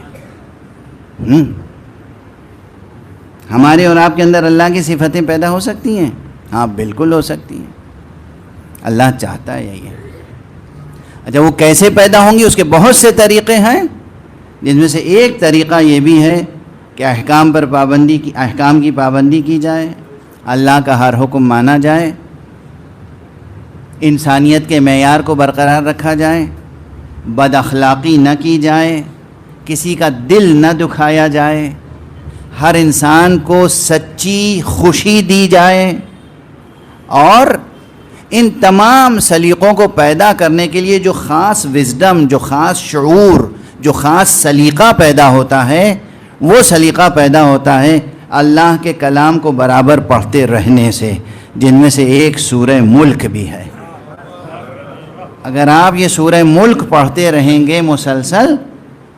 ہمارے اور آپ کے اندر اللہ کی صفتیں پیدا ہو سکتی ہیں؟ ہاں بالکل ہو سکتی ہیں. اللہ چاہتا ہے یہی ہے. اچھا وہ کیسے پیدا ہوں گی؟ اس کے بہت سے طریقے ہیں، جن میں سے ایک طریقہ یہ بھی ہے کہ احکام کی پابندی کی جائے، اللہ کا ہر حکم مانا جائے، انسانیت کے معیار کو برقرار رکھا جائے، بد اخلاقی نہ کی جائے، کسی کا دل نہ دکھایا جائے، ہر انسان کو سچی خوشی دی جائے. اور ان تمام سلیقوں کو پیدا کرنے کے لیے جو خاص وزڈم، جو خاص شعور، جو خاص سلیقہ پیدا ہوتا ہے، وہ سلیقہ پیدا ہوتا ہے اللہ کے کلام کو برابر پڑھتے رہنے سے، جن میں سے ایک سورہ ملک بھی ہے. اگر آپ یہ سورہ ملک پڑھتے رہیں گے مسلسل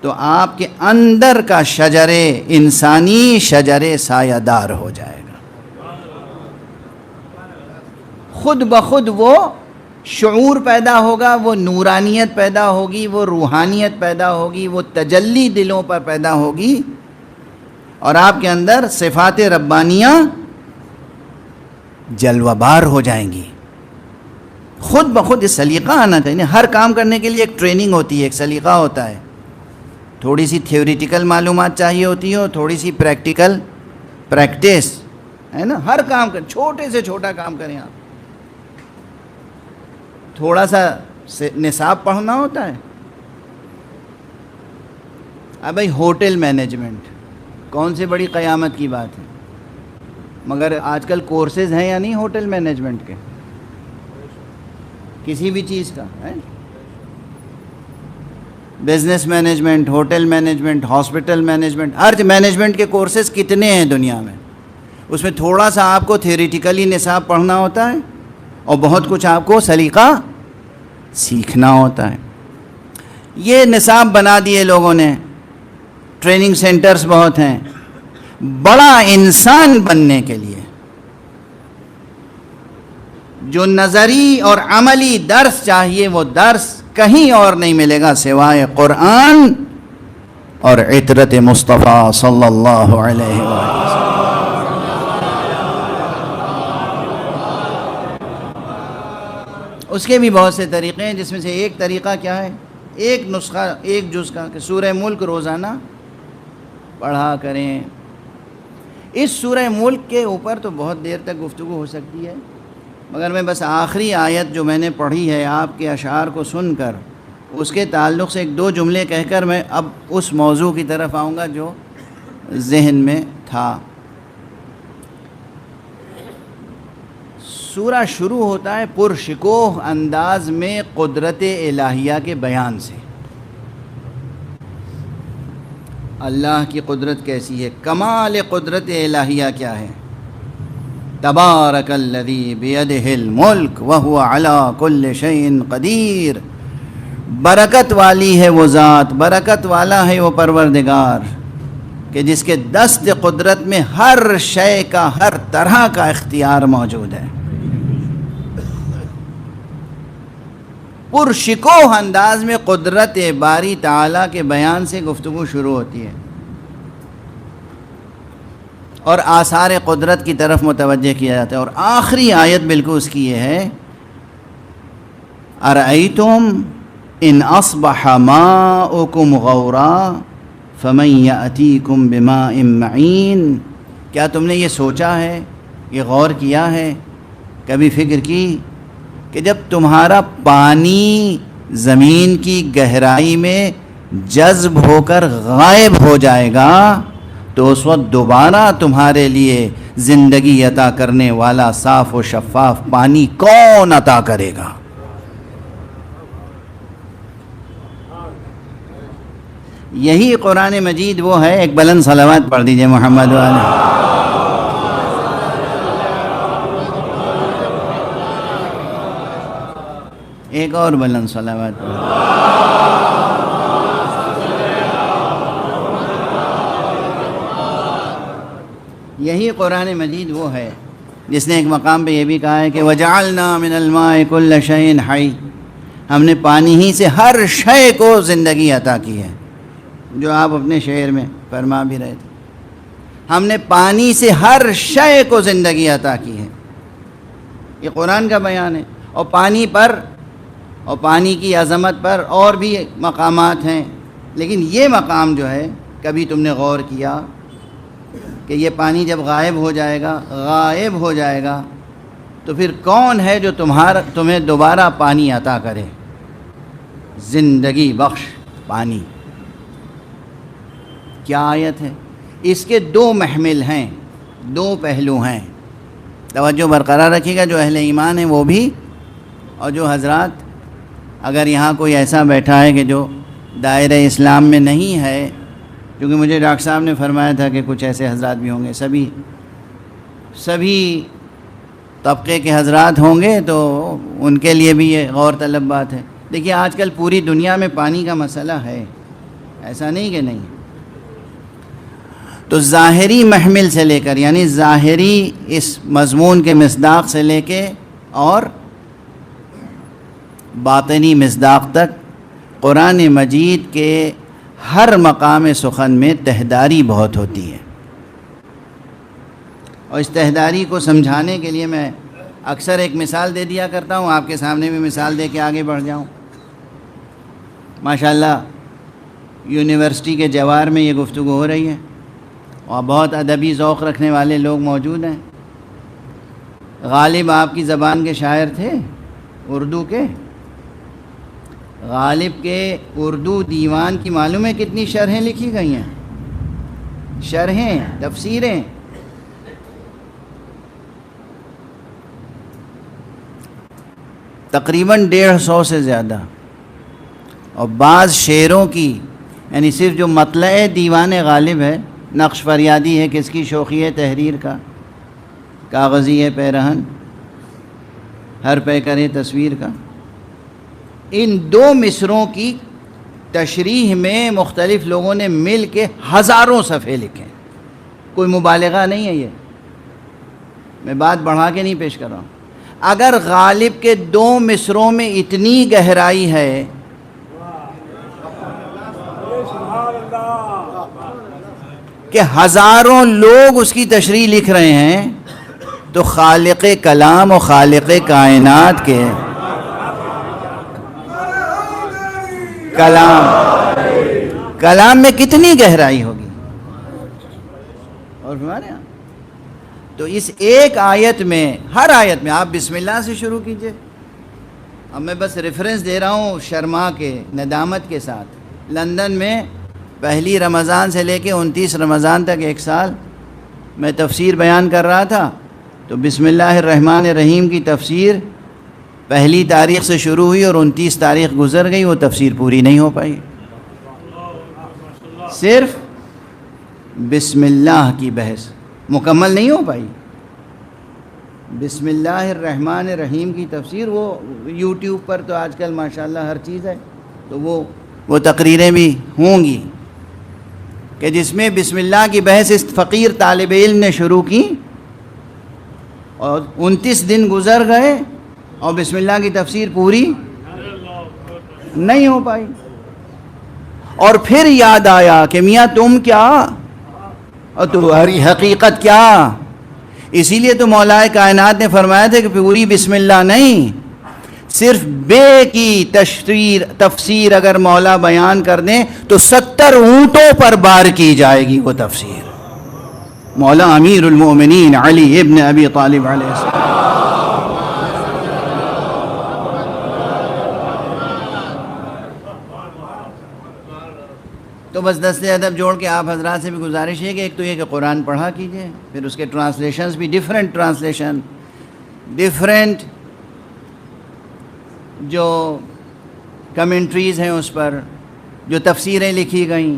تو آپ کے اندر کا شجر انسانی شجر سایہ دار ہو جائے گا. خود بخود وہ شعور پیدا ہوگا، وہ نورانیت پیدا ہوگی، وہ روحانیت پیدا ہوگی، وہ تجلی دلوں پر پیدا ہوگی، اور آپ کے اندر صفات ربانیہ جلوہ بار ہو جائیں گی. خود بخود یہ سلیقہ آنا چاہیے. ہر کام کرنے کے لیے ایک ٹریننگ ہوتی ہے، ایک سلیقہ ہوتا ہے. تھوڑی سی تھیوریٹیکل معلومات چاہیے ہوتی ہے، تھوڑی سی پریکٹیکل پریکٹس ہے نا. ہر کام کریں، چھوٹے سے چھوٹا کام کریں آپ. تھوڑا سا نصاب پڑھنا ہوتا ہے. اب بھائی ہوٹل مینجمنٹ کون سی بڑی قیامت کی بات ہے، مگر آج کل کورسز ہیں یا نہیں ہوٹل مینجمنٹ کے؟ کسی بھی چیز کا ہے. Business management, hotel management, hospital management, ہر مینجمنٹ کے کورسز کتنے ہیں دنیا میں. اس میں تھوڑا سا آپ کو تھیوریٹیکلی نصاب پڑھنا ہوتا ہے اور بہت کچھ آپ کو سلیقہ سیکھنا ہوتا ہے. یہ نصاب بنا دیے لوگوں نے، ٹریننگ سینٹرز بہت ہیں. بڑا انسان بننے کے لیے جو نظری اور عملی درس چاہیے، وہ درس کہیں اور نہیں ملے گا سوائے قرآن اور عطرت مصطفیٰ صلی اللہ علیہ وسلم. اس کے بھی بہت سے طریقے ہیں، جس میں سے ایک طریقہ کیا ہے، ایک نسخہ، ایک جز کا، کہ سورہ ملک روزانہ پڑھا کریں. اس سورہ ملک کے اوپر تو بہت دیر تک گفتگو ہو سکتی ہے، مگر میں بس آخری آیت جو میں نے پڑھی ہے آپ کے اشعار کو سن کر، اس کے تعلق سے ایک دو جملے کہہ کر میں اب اس موضوع کی طرف آؤں گا جو ذہن میں تھا. سورہ شروع ہوتا ہے پرشکوہ انداز میں قدرت الہیہ کے بیان سے. اللہ کی قدرت کیسی ہے، کمال قدرت الہیہ کیا ہے. تبارک الذی بیدہ الملک وہو علی کل شیء قدیر. برکت والی ہے وہ ذات، برکت والا ہے وہ پروردگار کہ جس کے دست قدرت میں ہر شے کا، ہر طرح کا اختیار موجود ہے. پرشکوہ انداز میں قدرت باری تعالیٰ کے بیان سے گفتگو شروع ہوتی ہے اور آثار قدرت کی طرف متوجہ کیا جاتا ہے. اور آخری آیت بالکل اس کی یہ ہے، ارأیتم ان اصبح ماؤکم غورا فمن یأتیکم بماء معین. کیا تم نے یہ سوچا ہے، یہ غور کیا ہے، کبھی فکر کی کہ جب تمہارا پانی زمین کی گہرائی میں جذب ہو کر غائب ہو جائے گا تو اس وقت دوبارہ تمہارے لیے زندگی عطا کرنے والا صاف و شفاف پانی کون عطا کرے گا؟ یہی قرآن مجید وہ ہے. ایک بلند صلوات پڑھ دیجئے محمد علیہ. ایک اور بلند صلوات پڑھ. یہی قرآن مجید وہ ہے جس نے ایک مقام پہ یہ بھی کہا ہے کہ وَجَعَلْنَا مِنَ الْمَاءِ كُلَّ شَيْءٍ حَيٍّ، ہم نے پانی ہی سے ہر شے کو زندگی عطا کی ہے، جو آپ اپنے شعر میں فرما بھی رہے تھے، ہم نے پانی سے ہر شے کو زندگی عطا کی ہے، یہ قرآن کا بیان ہے۔ اور پانی پر اور پانی کی عظمت پر اور بھی مقامات ہیں، لیکن یہ مقام جو ہے، کبھی تم نے غور کیا کہ یہ پانی جب غائب ہو جائے گا تو پھر کون ہے جو تمہیں دوبارہ پانی عطا کرے؟ زندگی بخش پانی۔ کیا آیت ہے؟ اس کے دو محمل ہیں، دو پہلو ہیں، توجہ برقرار رکھیے گا، جو اہل ایمان ہیں وہ بھی، اور جو حضرات اگر یہاں کوئی ایسا بیٹھا ہے کہ جو دائرہ اسلام میں نہیں ہے، کیونکہ مجھے ڈاکٹر صاحب نے فرمایا تھا کہ کچھ ایسے حضرات بھی ہوں گے، سبھی طبقے کے حضرات ہوں گے، تو ان کے لیے بھی یہ غور طلب بات ہے۔ دیکھیے آج کل پوری دنیا میں پانی کا مسئلہ ہے، ایسا نہیں کہ نہیں، تو ظاہری محمل سے لے کر، یعنی ظاہری اس مضمون کے مصداق سے لے کے اور باطنی مصداق تک قرآن مجید کے ہر مقام سخن میں تہداری بہت ہوتی ہے، اور اس تہداری کو سمجھانے کے لیے میں اکثر ایک مثال دے دیا کرتا ہوں، آپ کے سامنے بھی مثال دے کے آگے بڑھ جاؤں۔ ماشاءاللہ یونیورسٹی کے جوار میں یہ گفتگو ہو رہی ہے، اور بہت ادبی ذوق رکھنے والے لوگ موجود ہیں۔ غالب آپ کی زبان کے شاعر تھے، اردو کے، غالب کے اردو دیوان کی معلوم ہے کتنی شرحیں لکھی گئی ہیں، شرحیں، تفسیریں، تقریباً 150 سے زیادہ، اور بعض شعروں کی، یعنی صرف جو مطلع دیوان غالب ہے، نقش فریادی ہے کس کی، شوخی ہے تحریر کا، کاغذی ہے پیرہن، ہر پیکر ہے تصویر کا، ان دو مصروں کی تشریح میں مختلف لوگوں نے مل کے ہزاروں صفحے لکھے، کوئی مبالغہ نہیں ہے، یہ میں بات بڑھا کے نہیں پیش کر رہا ہوں۔ اگر غالب کے دو مصروں میں اتنی گہرائی ہے کہ ہزاروں لوگ اس کی تشریح لکھ رہے ہیں، تو خالق کلام و خالق کائنات کے کلام میں کتنی گہرائی ہوگی، اور ہمارے یہاں تو اس ایک آیت میں، ہر آیت میں آپ بسم اللہ سے شروع کیجئے۔ اب میں بس ریفرنس دے رہا ہوں شرما کے ندامت کے ساتھ، لندن میں پہلی رمضان سے لے کے 29 رمضان تک ایک سال میں تفسیر بیان کر رہا تھا، تو بسم اللہ الرحمن الرحیم کی تفسیر پہلی تاریخ سے شروع ہوئی اور 29 تاریخ گزر گئی، وہ تفسیر پوری نہیں ہو پائی، صرف بسم اللہ کی بحث مکمل نہیں ہو پائی۔ بسم اللہ الرحمن الرحیم کی تفسیر، وہ یوٹیوب پر تو آج کل ماشاءاللہ ہر چیز ہے، تو وہ تقریریں بھی ہوں گی کہ جس میں بسم اللہ کی بحث اس فقیر طالب علم نے شروع کی، اور 29 دن گزر گئے اور بسم اللہ کی تفسیر پوری نہیں ہو پائی، اور پھر یاد آیا کہ میاں تم کیا اور تمہاری حقیقت کیا، اسی لیے تو مولا کائنات نے فرمایا تھا کہ پوری بسم اللہ نہیں، صرف بے کی تفسیر اگر مولا بیان کر دیں تو 70 اونٹوں پر بار کی جائے گی وہ تفسیر۔ مولا امیر المومنین علی ابن ابی طالب علیہ السلام۔ تو بس دست ادب جوڑ کے آپ حضرات سے بھی گزارش ہے کہ ایک تو یہ کہ قرآن پڑھا کیجئے، پھر اس کے ٹرانسلیشنز بھی ڈیفرنٹ ٹرانسلیشن، ڈیفرنٹ جو کمنٹریز ہیں اس پر، جو تفسیریں لکھی گئیں،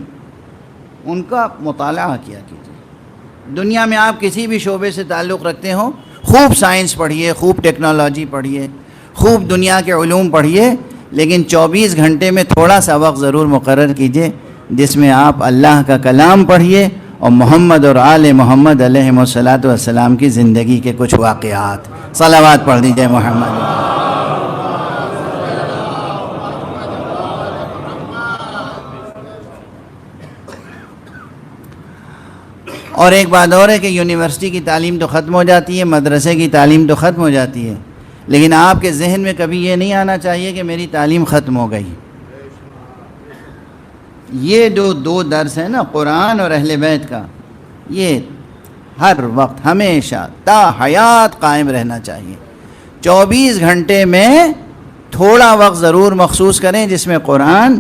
ان کا مطالعہ کیا کیجئے۔ دنیا میں آپ کسی بھی شعبے سے تعلق رکھتے ہوں، خوب سائنس پڑھیے، خوب ٹیکنالوجی پڑھیے، خوب دنیا کے علوم پڑھیے، لیکن 24 گھنٹے میں تھوڑا سا وقت ضرور مقرر کیجئے جس میں آپ اللہ کا کلام پڑھیے اور محمد اور آل محمد علیہ الصلاۃ والسلام کی زندگی کے کچھ واقعات. صلوات پڑھ دیجئے محمد. اور ایک بات اور ہے کہ یونیورسٹی کی تعلیم تو ختم ہو جاتی ہے، مدرسے کی تعلیم تو ختم ہو جاتی ہے، لیکن آپ کے ذہن میں کبھی یہ نہیں آنا چاہیے کہ میری تعلیم ختم ہو گئی. یہ جو دو درس ہیں نا، قرآن اور اہل بیت کا، یہ ہر وقت ہمیشہ تا حیات قائم رہنا چاہیے. 24 گھنٹے میں تھوڑا وقت ضرور مخصوص کریں جس میں قرآن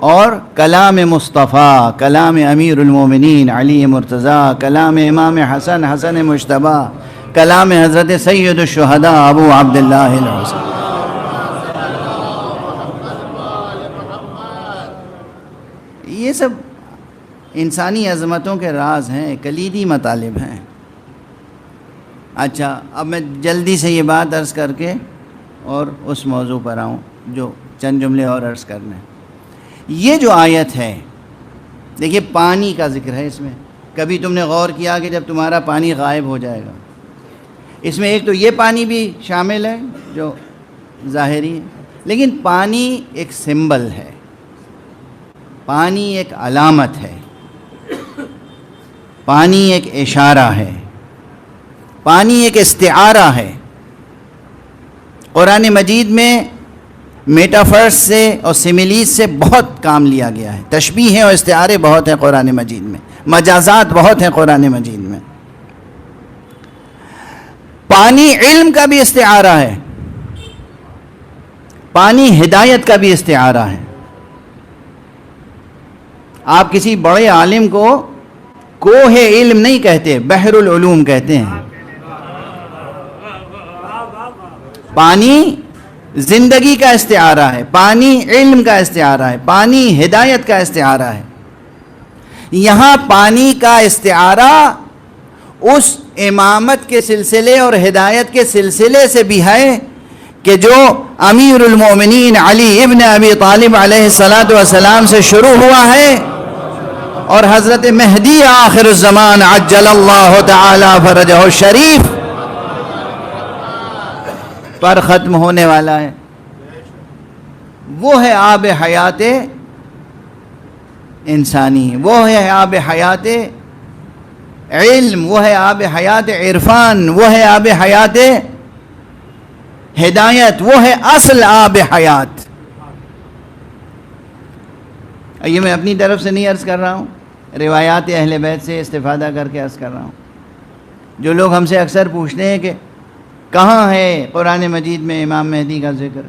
اور کلام مصطفیٰ، کلام امیر المومنین علی مرتضیٰ، کلام امام حسن مجتبیٰ، کلام حضرت سید الشہداء ابو عبداللہ الحسین. یہ سب انسانی عظمتوں کے راز ہیں، کلیدی مطالب ہیں. اچھا، اب میں جلدی سے یہ بات عرض کر کے اور اس موضوع پر آؤں جو چند جملے اور عرض کرنے. یہ جو آیت ہے، دیکھیے پانی کا ذکر ہے اس میں. کبھی تم نے غور کیا کہ جب تمہارا پانی غائب ہو جائے گا، اس میں ایک تو یہ پانی بھی شامل ہے جو ظاہری ہے، لیکن پانی ایک سمبل ہے، پانی ایک علامت ہے، پانی ایک اشارہ ہے، پانی ایک استعارہ ہے. قرآن مجید میں میٹافرس سے اور سیمیلیز سے بہت کام لیا گیا ہے. تشبیہیں اور استعارے بہت ہیں قرآن مجید میں، مجازات بہت ہیں قرآن مجید میں. پانی علم کا بھی استعارہ ہے، پانی ہدایت کا بھی استعارہ ہے. آپ کسی بڑے عالم کو کوہ علم نہیں کہتے، بحر العلوم کہتے ہیں. پانی زندگی کا استعارہ ہے، پانی علم کا استعارہ ہے، پانی ہدایت کا استعارہ ہے. یہاں پانی کا استعارہ اس امامت کے سلسلے اور ہدایت کے سلسلے سے بھی ہے کہ جو امیر المومنین علی ابن ابی طالب علیہ السلام سے شروع ہوا ہے اور حضرت مہدی آخر الزمان عجل اللہ تعالی فرجہ الشریف پر ختم ہونے والا ہے. وہ ہے آب حیات انسانی، وہ ہے آب حیات علم، وہ ہے آب حیات عرفان، وہ ہے آب حیات ہدایت، وہ ہے اصل آب حیات. یہ میں اپنی طرف سے نہیں عرض کر رہا ہوں، روایات اہل بیت سے استفادہ کر کے عرض کر رہا ہوں. جو لوگ ہم سے اکثر پوچھتے ہیں کہ کہاں ہے قرآن مجید میں امام مہدی کا ذکر،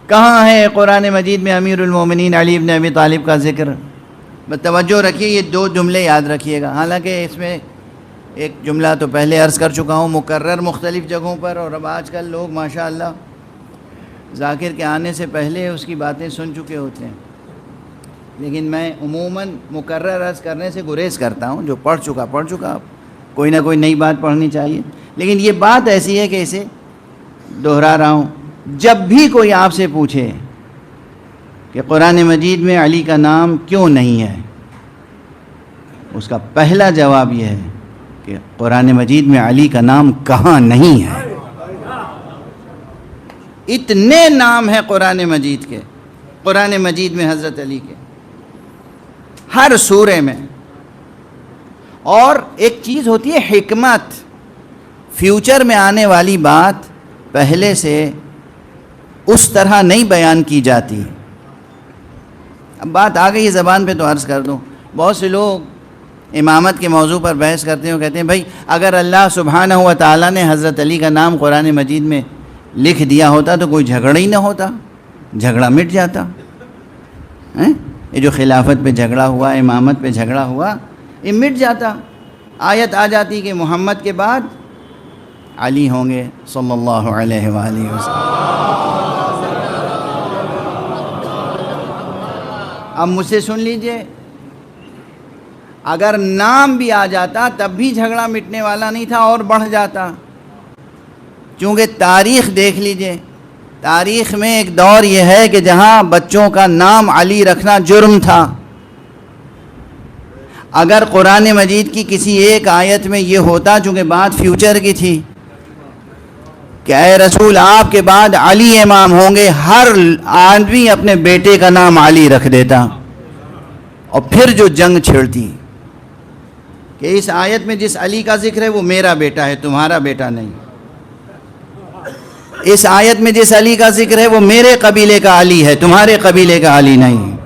کہاں ہے قرآن مجید میں امیر المومنین علی ابن ابی طالب کا ذکر، توجہ رکھیے، یہ دو جملے یاد رکھیے گا. حالانکہ اس میں ایک جملہ تو پہلے عرض کر چکا ہوں مکرر مختلف جگہوں پر، اور اب آج کل لوگ ماشاءاللہ ذاکر کے آنے سے پہلے اس کی باتیں سن چکے ہوتے ہیں، لیکن میں عموماً مکرر عرض کرنے سے گریز کرتا ہوں. جو پڑھ چکا، کوئی نہ کوئی نئی بات پڑھنی چاہیے. لیکن یہ بات ایسی ہے کہ اسے دہرا رہا ہوں. جب بھی کوئی آپ سے پوچھے کہ قرآن مجید میں علی کا نام کیوں نہیں ہے، اس کا پہلا جواب یہ ہے کہ قرآن مجید میں علی کا نام کہاں نہیں ہے. اتنے نام ہیں قرآن مجید کے، قرآن مجید میں حضرت علی کے ہر سورے میں. اور ایک چیز ہوتی ہے حکمت، فیوچر میں آنے والی بات پہلے سے اس طرح نہیں بیان کی جاتی. اب بات آ گئی زبان پہ تو عرض کر دوں. بہت سے لوگ امامت کے موضوع پر بحث کرتے ہیں اور کہتے ہیں بھائی اگر اللہ سبحانہ و تعالیٰ نے حضرت علی کا نام قرآن مجید میں لکھ دیا ہوتا تو کوئی جھگڑا ہی نہ ہوتا، جھگڑا مٹ جاتا. یہ جو خلافت پہ جھگڑا ہوا، امامت پہ جھگڑا ہوا، یہ مٹ جاتا. آیت آ جاتی کہ محمد کے بعد علی ہوں گے صلی اللہ علیہ وآلہ وسلم. اب مجھ سے سن لیجئے، اگر نام بھی آ جاتا تب بھی جھگڑا مٹنے والا نہیں تھا اور بڑھ جاتا. چونکہ تاریخ دیکھ لیجئے، تاریخ میں ایک دور یہ ہے کہ جہاں بچوں کا نام علی رکھنا جرم تھا. اگر قرآن مجید کی کسی ایک آیت میں یہ ہوتا، چونکہ بات فیوچر کی تھی کہ اے رسول آپ کے بعد علی امام ہوں گے، ہر آدمی اپنے بیٹے کا نام علی رکھ دیتا، اور پھر جو جنگ چھڑتی کہ اس آیت میں جس علی کا ذکر ہے وہ میرا بیٹا ہے، تمہارا بیٹا نہیں، اس آیت میں جس علی کا ذکر ہے وہ میرے قبیلے کا علی ہے، تمہارے قبیلے کا علی نہیں،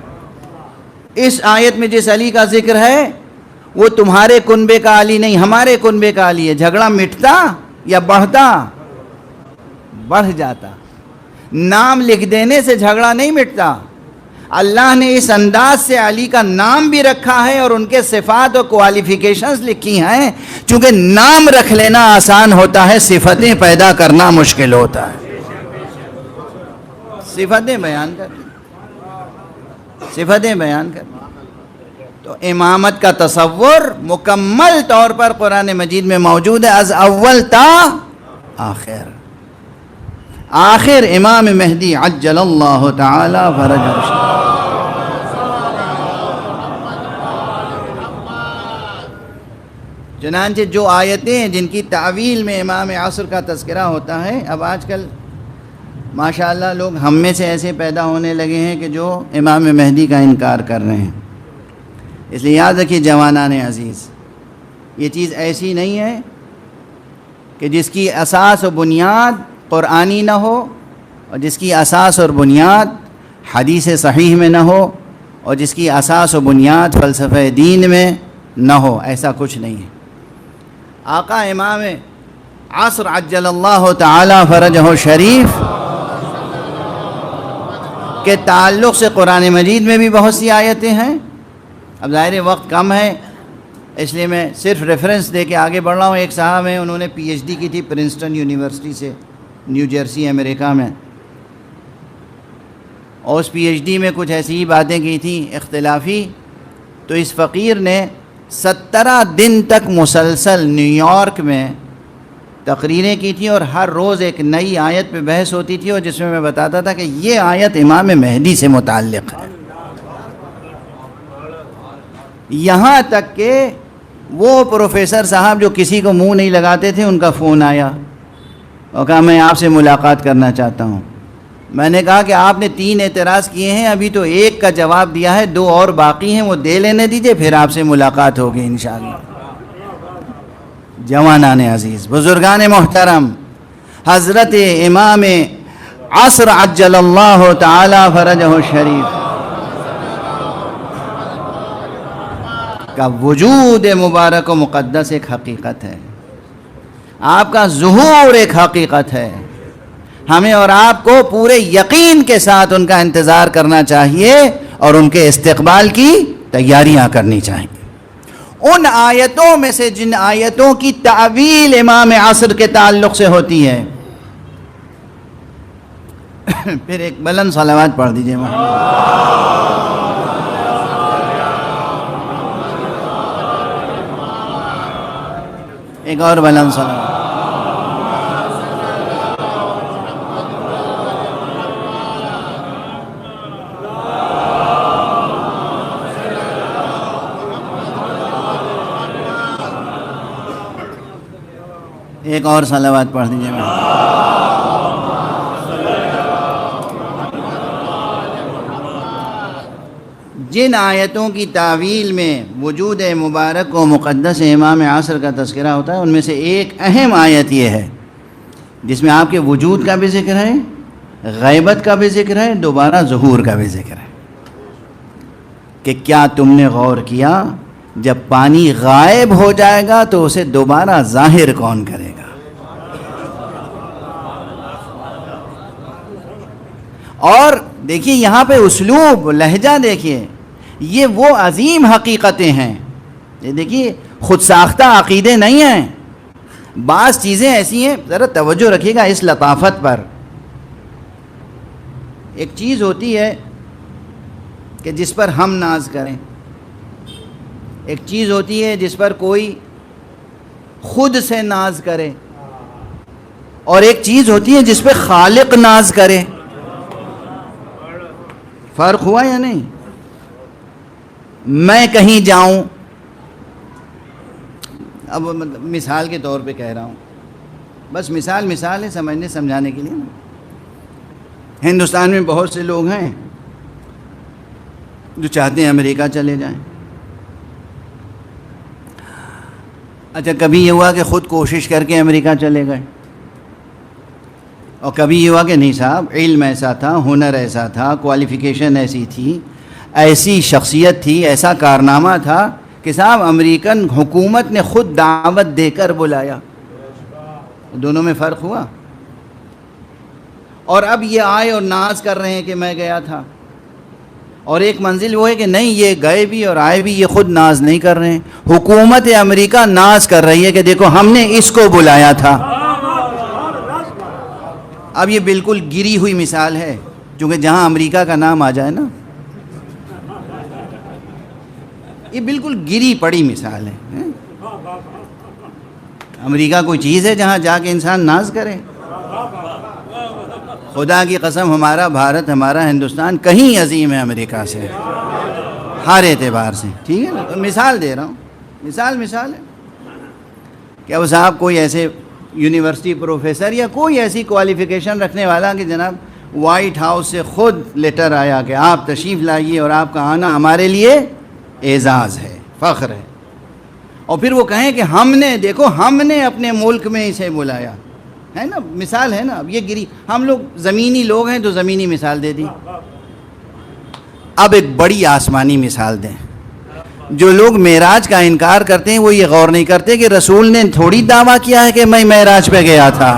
اس آیت میں جس علی کا ذکر ہے وہ تمہارے کنبے کا علی نہیں، ہمارے کنبے کا علی ہے۔ جھگڑا مٹتا یا بڑھتا؟ بڑھ جاتا۔ نام لکھ دینے سے جھگڑا نہیں مٹتا۔ اللہ نے اس انداز سے علی کا نام بھی رکھا ہے اور ان کے صفات اور کوالیفیکیشنز لکھی ہیں، چونکہ نام رکھ لینا آسان ہوتا ہے، صفتیں پیدا کرنا مشکل ہوتا ہے۔ صفتیں بیان کرنا، صفتیں بیان کرنا۔ تو امامت کا تصور مکمل طور پر قرآن مجید میں موجود ہے، از اول تا آخر۔ آخر امام مہدی عجل اللہ تعالی فرجہ۔ چنانچہ جو آیتیں ہیں جن کی تعویل میں امام عصر کا تذکرہ ہوتا ہے، اب آج کل ماشاءاللہ لوگ ہم میں سے ایسے پیدا ہونے لگے ہیں کہ جو امام مہدی کا انکار کر رہے ہیں۔ اس لیے یاد رکھیے جوانان عزیز، یہ چیز ایسی نہیں ہے کہ جس کی اساس و بنیاد قرآنی نہ ہو، اور جس کی اساس اور بنیاد حدیث صحیح میں نہ ہو، اور جس کی اساس و بنیاد فلسفہ دین میں نہ ہو، ایسا کچھ نہیں ہے۔ آقا امام عصر عجل اللہ تعالی فرجہ شریف کے تعلق سے قرآن مجید میں بھی بہت سی آیتیں ہیں۔ اب ظاہر وقت کم ہے، اس لیے میں صرف ریفرنس دے کے آگے بڑھ رہا ہوں۔ ایک صاحب ہیں، انہوں نے پی ایچ ڈی کی تھی پرنسٹن یونیورسٹی سے، نیو جرسی امریکہ میں، اور اس پی ایچ ڈی میں کچھ ایسی ہی باتیں کی تھیں اختلافی، تو اس فقیر نے 17 دن تک مسلسل نیو یارک میں تقریریں کی تھیں، اور ہر روز ایک نئی آیت پہ بحث ہوتی تھی، اور جس میں بتاتا تھا کہ یہ آیت امام مہدی سے متعلق ہے۔ یہاں تک کہ وہ پروفیسر صاحب جو کسی کو منہ نہیں لگاتے تھے، ان کا فون آیا اور کہا میں آپ سے ملاقات کرنا چاہتا ہوں۔ میں نے کہا کہ آپ نے 3 اعتراض کیے ہیں، ابھی تو ایک کا جواب دیا ہے، 2 اور باقی ہیں، وہ دے لینے دیجئے، پھر آپ سے ملاقات ہوگی انشاءاللہ۔ جوانان عزیز، بزرگان محترم، حضرت امام عصر عجل اللہ تعالی فرجہ شریف کا وجود مبارک و مقدس ایک حقیقت ہے، آپ کا ظہور ایک حقیقت ہے۔ ہمیں اور آپ کو پورے یقین کے ساتھ ان کا انتظار کرنا چاہیے اور ان کے استقبال کی تیاریاں کرنی چاہیے۔ ان آیتوں میں سے جن آیتوں کی تعویل امام عصر کے تعلق سے ہوتی ہے، پھر ایک بلند صلوات پڑھ دیجئے ایک اور بلند صلوات۔ ایک اور صلوات پڑھ دیجئے جن آیتوں کی تعویل میں وجود مبارک و مقدس امام عصر کا تذکرہ ہوتا ہے، ان میں سے ایک اہم آیت یہ ہے جس میں آپ کے وجود کا بھی ذکر ہے، غیبت کا بھی ذکر ہے، دوبارہ ظہور کا بھی ذکر ہے، کہ کیا تم نے غور کیا جب پانی غائب ہو جائے گا تو اسے دوبارہ ظاہر کون کرے گا؟ اور دیکھیے یہاں پہ اسلوب، لہجہ دیکھیے، یہ وہ عظیم حقیقتیں ہیں، یہ دیکھیے خود ساختہ عقیدے نہیں ہیں۔ بعض چیزیں ایسی ہیں، ذرا توجہ رکھیے گا اس لطافت پر۔ ایک چیز ہوتی ہے کہ جس پر ہم ناز کریں، ایک چیز ہوتی ہے جس پر کوئی خود سے ناز کرے، اور ایک چیز ہوتی ہے جس پہ خالق ناز کرے۔ فرق ہوا یا نہیں؟ میں کہیں جاؤں اب مطلب مثال کے طور پہ کہہ رہا ہوں، بس مثال ہے سمجھنے سمجھانے کے لیے نا۔ ہندوستان میں بہت سے لوگ ہیں جو چاہتے ہیں امریکہ چلے جائیں۔ اچھا، کبھی یہ ہوا کہ خود کوشش کر کے امریکہ چلے گئے، اور کبھی یہ ہوا کہ نہیں صاحب، علم ایسا تھا، ہنر ایسا تھا، کوالیفیکیشن ایسی تھی، ایسی شخصیت تھی، ایسا کارنامہ تھا کہ صاحب امریکن حکومت نے خود دعوت دے کر بلایا۔ دونوں میں فرق ہوا۔ اور اب یہ آئے اور ناز کر رہے ہیں کہ میں گیا تھا، اور ایک منزل وہ ہے کہ نہیں، یہ گئے بھی اور آئے بھی، یہ خود ناز نہیں کر رہے ہیں، حکومت امریکہ ناز کر رہی ہے کہ دیکھو ہم نے اس کو بلایا تھا۔ اب یہ بالکل گری ہوئی مثال ہے، چونکہ جہاں امریکہ کا نام آ جائے نا، یہ بالکل گری پڑی مثال ہے۔ امریکہ کوئی چیز ہے جہاں جا کے انسان ناز کرے؟ خدا کی قسم، ہمارا بھارت، ہمارا ہندوستان کہیں عظیم ہے امریکہ سے، ہر اعتبار سے، ٹھیک ہے نا؟ تو مثال دے رہا ہوں، مثال ہے کہ اب صاحب کوئی ایسے یونیورسٹی پروفیسر یا کوئی ایسی کوالیفیکیشن رکھنے والا کہ جناب وائٹ ہاؤس سے خود لیٹر آیا کہ آپ تشریف لائیے اور آپ کا آنا ہمارے لیے اعزاز ہے، فخر ہے، اور پھر وہ کہیں کہ ہم نے، دیکھو ہم نے اپنے ملک میں اسے بلایا، ہے نا؟ مثال ہے نا۔ اب یہ گری، ہم لوگ زمینی لوگ ہیں تو زمینی مثال دے دی۔ اب ایک بڑی آسمانی مثال دیں۔ جو لوگ معراج کا انکار کرتے ہیں وہ یہ غور نہیں کرتے کہ رسول نے تھوڑی دعویٰ کیا ہے کہ میں معراج پہ گیا تھا۔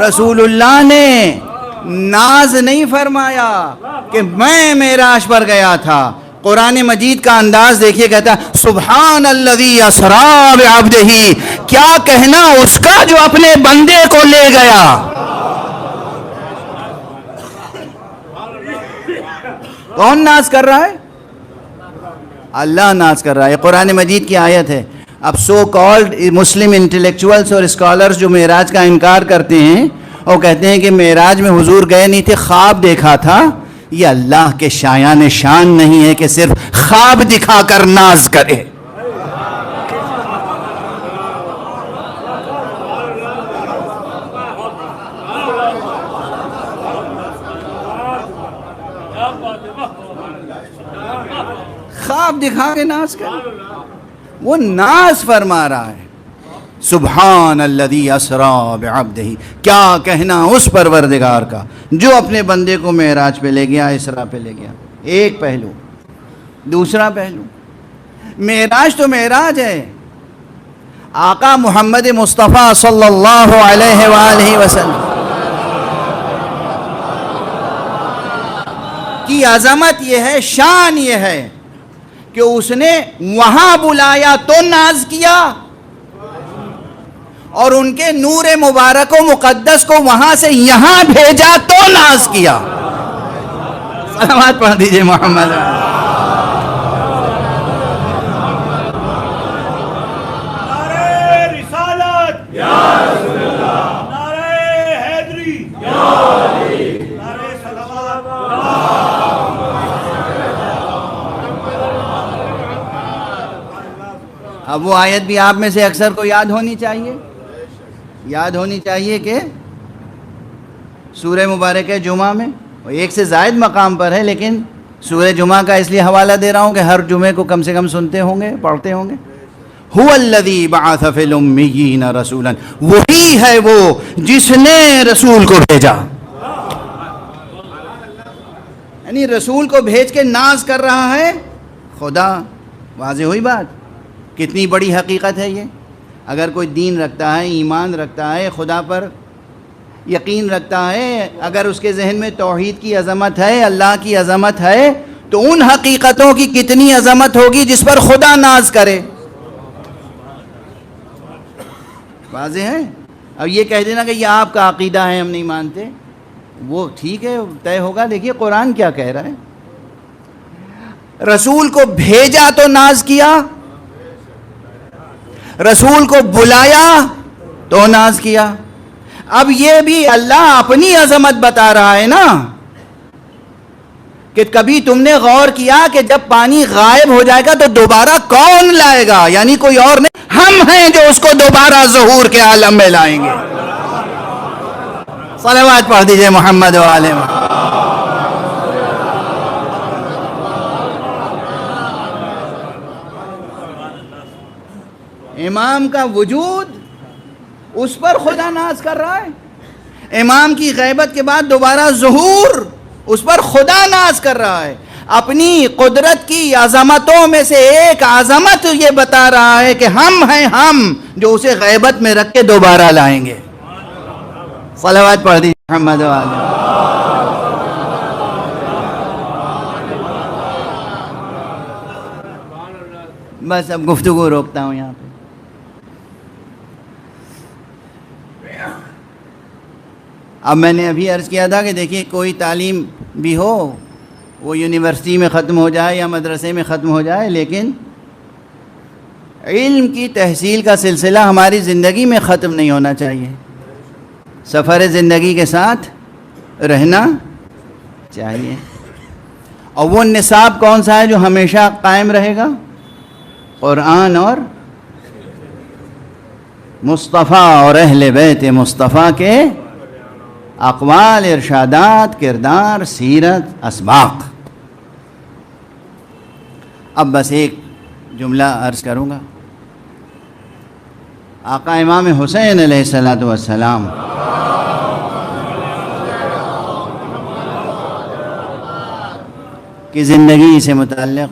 رسول اللہ نے ناز نہیں فرمایا کہ میں معراج پر گیا تھا۔ قرآن مجید کا انداز دیکھیے، کہتا ہے سبحان الذی اسری بعبدہ، کیا کہنا اس کا جو اپنے بندے کو لے گیا۔ کون ناز کر رہا ہے؟ اللہ ناز کر رہا ہے۔ قرآن مجید کی آیت ہے۔ اب سو کالڈ مسلم انٹلیکچوئلز اور اسکالرز جو معراج کا انکار کرتے ہیں اور کہتے ہیں کہ معراج میں حضور گئے نہیں تھے، خواب دیکھا تھا، یہ اللہ کے شایان شان نہیں ہے کہ صرف خواب دکھا کر ناز کرے۔ خواب دکھا کے ناز کرے، وہ ناز فرما رہا ہے۔ سبحان الذی اسری بعبدہ، کیا کہنا اس پروردگار کا جو اپنے بندے کو معراج پہ لے گیا، اسراء پہ لے گیا۔ ایک پہلو۔ دوسرا پہلو، معراج تو معراج ہے، آقا محمد مصطفیٰ صلی اللہ علیہ وآلہ وسلم کی عظمت یہ ہے، شان یہ ہے کہ اس نے وہاں بلایا تو ناز کیا، اور ان کے نور مبارک و مقدس کو وہاں سے یہاں بھیجا تو ناز کیا۔ صلوات پڑھ دیجئے محمد۔ نعرہ رسالت یا رسول اللہ، نعرہ حیدری یا علی، نعرہ صلوات۔ اب وہ آیت بھی آپ میں سے اکثر کو یاد ہونی چاہیے کہ سورہ مبارکہ جمعہ میں، ایک سے زائد مقام پر ہے، لیکن سورہ جمعہ کا اس لیے حوالہ دے رہا ہوں کہ ہر جمعے کو کم سے کم سنتے ہوں گے، پڑھتے ہوں گے۔ هو الذی بعث فی الامیین رسولا، وہی ہے وہ جس نے رسول کو بھیجا، یعنی رسول کو بھیج کے ناز کر رہا ہے خدا۔ واضح ہوئی بات، کتنی بڑی حقیقت ہے یہ۔ اگر کوئی دین رکھتا ہے، ایمان رکھتا ہے، خدا پر یقین رکھتا ہے، اگر اس کے ذہن میں توحید کی عظمت ہے، اللہ کی عظمت ہے، تو ان حقیقتوں کی کتنی عظمت ہوگی جس پر خدا ناز کرے۔ واضح ہے؟ اب یہ کہہ دینا کہ یہ آپ کا عقیدہ ہے، ہم نہیں مانتے، وہ ٹھیک ہے، طے ہوگا۔ دیکھیے قرآن کیا کہہ رہا ہے، رسول کو بھیجا تو ناز کیا، رسول کو بلایا تو ناز کیا۔ اب یہ بھی اللہ اپنی عظمت بتا رہا ہے نا کہ کبھی تم نے غور کیا کہ جب پانی غائب ہو جائے گا تو دوبارہ کون لائے گا؟ یعنی کوئی اور نہیں، ہم ہیں جو اس کو دوبارہ ظہور کے عالم میں لائیں گے۔ صلوات پڑھ دیجئے محمد و آل محمد۔ امام کا وجود، اس پر خدا ناز کر رہا ہے۔ امام کی غیبت کے بعد دوبارہ ظہور، اس پر خدا ناز کر رہا ہے۔ اپنی قدرت کی عظمتوں میں سے ایک عظمت یہ بتا رہا ہے کہ ہم ہیں ہم جو اسے غیبت میں رکھ کے دوبارہ لائیں گے۔ صلوات پڑھ دیجئے محمد و آل محمد۔ بس اب گفتگو روکتا ہوں یہاں پہ۔ اب میں نے ابھی عرض کیا تھا کہ دیکھیے کوئی تعلیم بھی ہو، وہ یونیورسٹی میں ختم ہو جائے یا مدرسے میں ختم ہو جائے، لیکن علم کی تحصیل کا سلسلہ ہماری زندگی میں ختم نہیں ہونا چاہیے، سفر زندگی کے ساتھ رہنا چاہیے۔ اور وہ نصاب کون سا ہے جو ہمیشہ قائم رہے گا؟ قرآن اور مصطفیٰ اور اہل بیت مصطفیٰ کے اقوال، ارشادات، کردار، سیرت، اسباق۔ اب بس ایک جملہ عرض کروں گا۔ آقا امام حسین علیہ السلام کی زندگی سے متعلق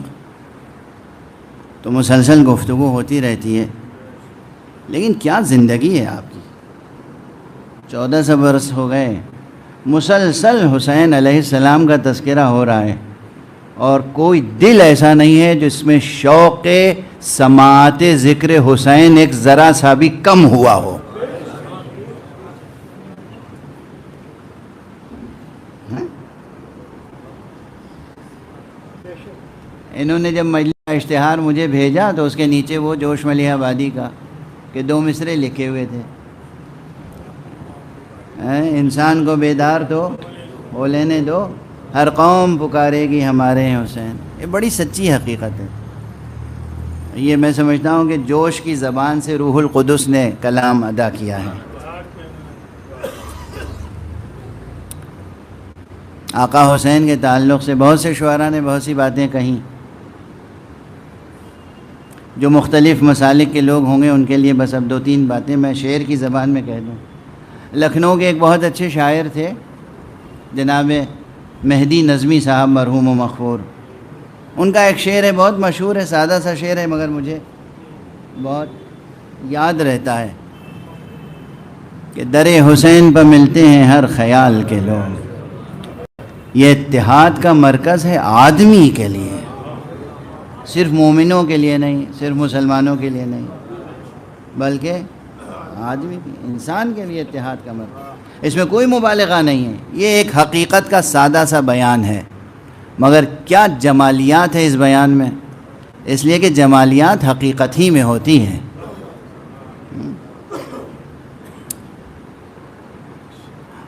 تو مسلسل گفتگو ہوتی رہتی ہے، لیکن کیا زندگی ہے آپ کی؟ 1400 برس ہو گئے مسلسل حسین علیہ السلام کا تذکرہ ہو رہا ہے، اور کوئی دل ایسا نہیں ہے جس میں شوق سماعت ذکر حسین ایک ذرا سا بھی کم ہوا ہو۔ انہوں نے جب مجلس کا اشتہار مجھے بھیجا تو اس کے نیچے وہ جوش ملیح آبادی کا کہ 2 مصرے لکھے ہوئے تھے، انسان کو بیدار تو ہو لینے دو، ہر قوم پکارے گی ہمارے حسین۔ یہ بڑی سچی حقیقت ہے۔ یہ میں سمجھتا ہوں کہ جوش کی زبان سے روح القدس نے کلام ادا کیا ہے۔ آقا حسین کے تعلق سے بہت سے شعراء نے بہت سی باتیں کہیں، جو مختلف مسالک کے لوگ ہوں گے ان کے لیے بس اب 2-3 باتیں میں شعر کی زبان میں کہہ دوں۔ لکھنؤ کے ایک بہت اچھے شاعر تھے جناب مہدی نظمی صاحب، مرحوم و مغفور۔ ان کا ایک شعر ہے، بہت مشہور ہے، سادہ سا شعر ہے مگر مجھے بہت یاد رہتا ہے کہ در حسین پر ملتے ہیں ہر خیال کے لوگ، یہ اتحاد کا مرکز ہے آدمی کے لیے، صرف مومنوں کے لیے نہیں، صرف مسلمانوں کے لیے نہیں، بلکہ آدمی کی، انسان کے لیے اتحاد کا مرکز۔ اس میں کوئی مبالغہ نہیں ہے، یہ ایک حقیقت کا سادہ سا بیان ہے، مگر کیا جمالیات ہے اس بیان میں، اس لیے کہ جمالیات حقیقت ہی میں ہوتی ہیں۔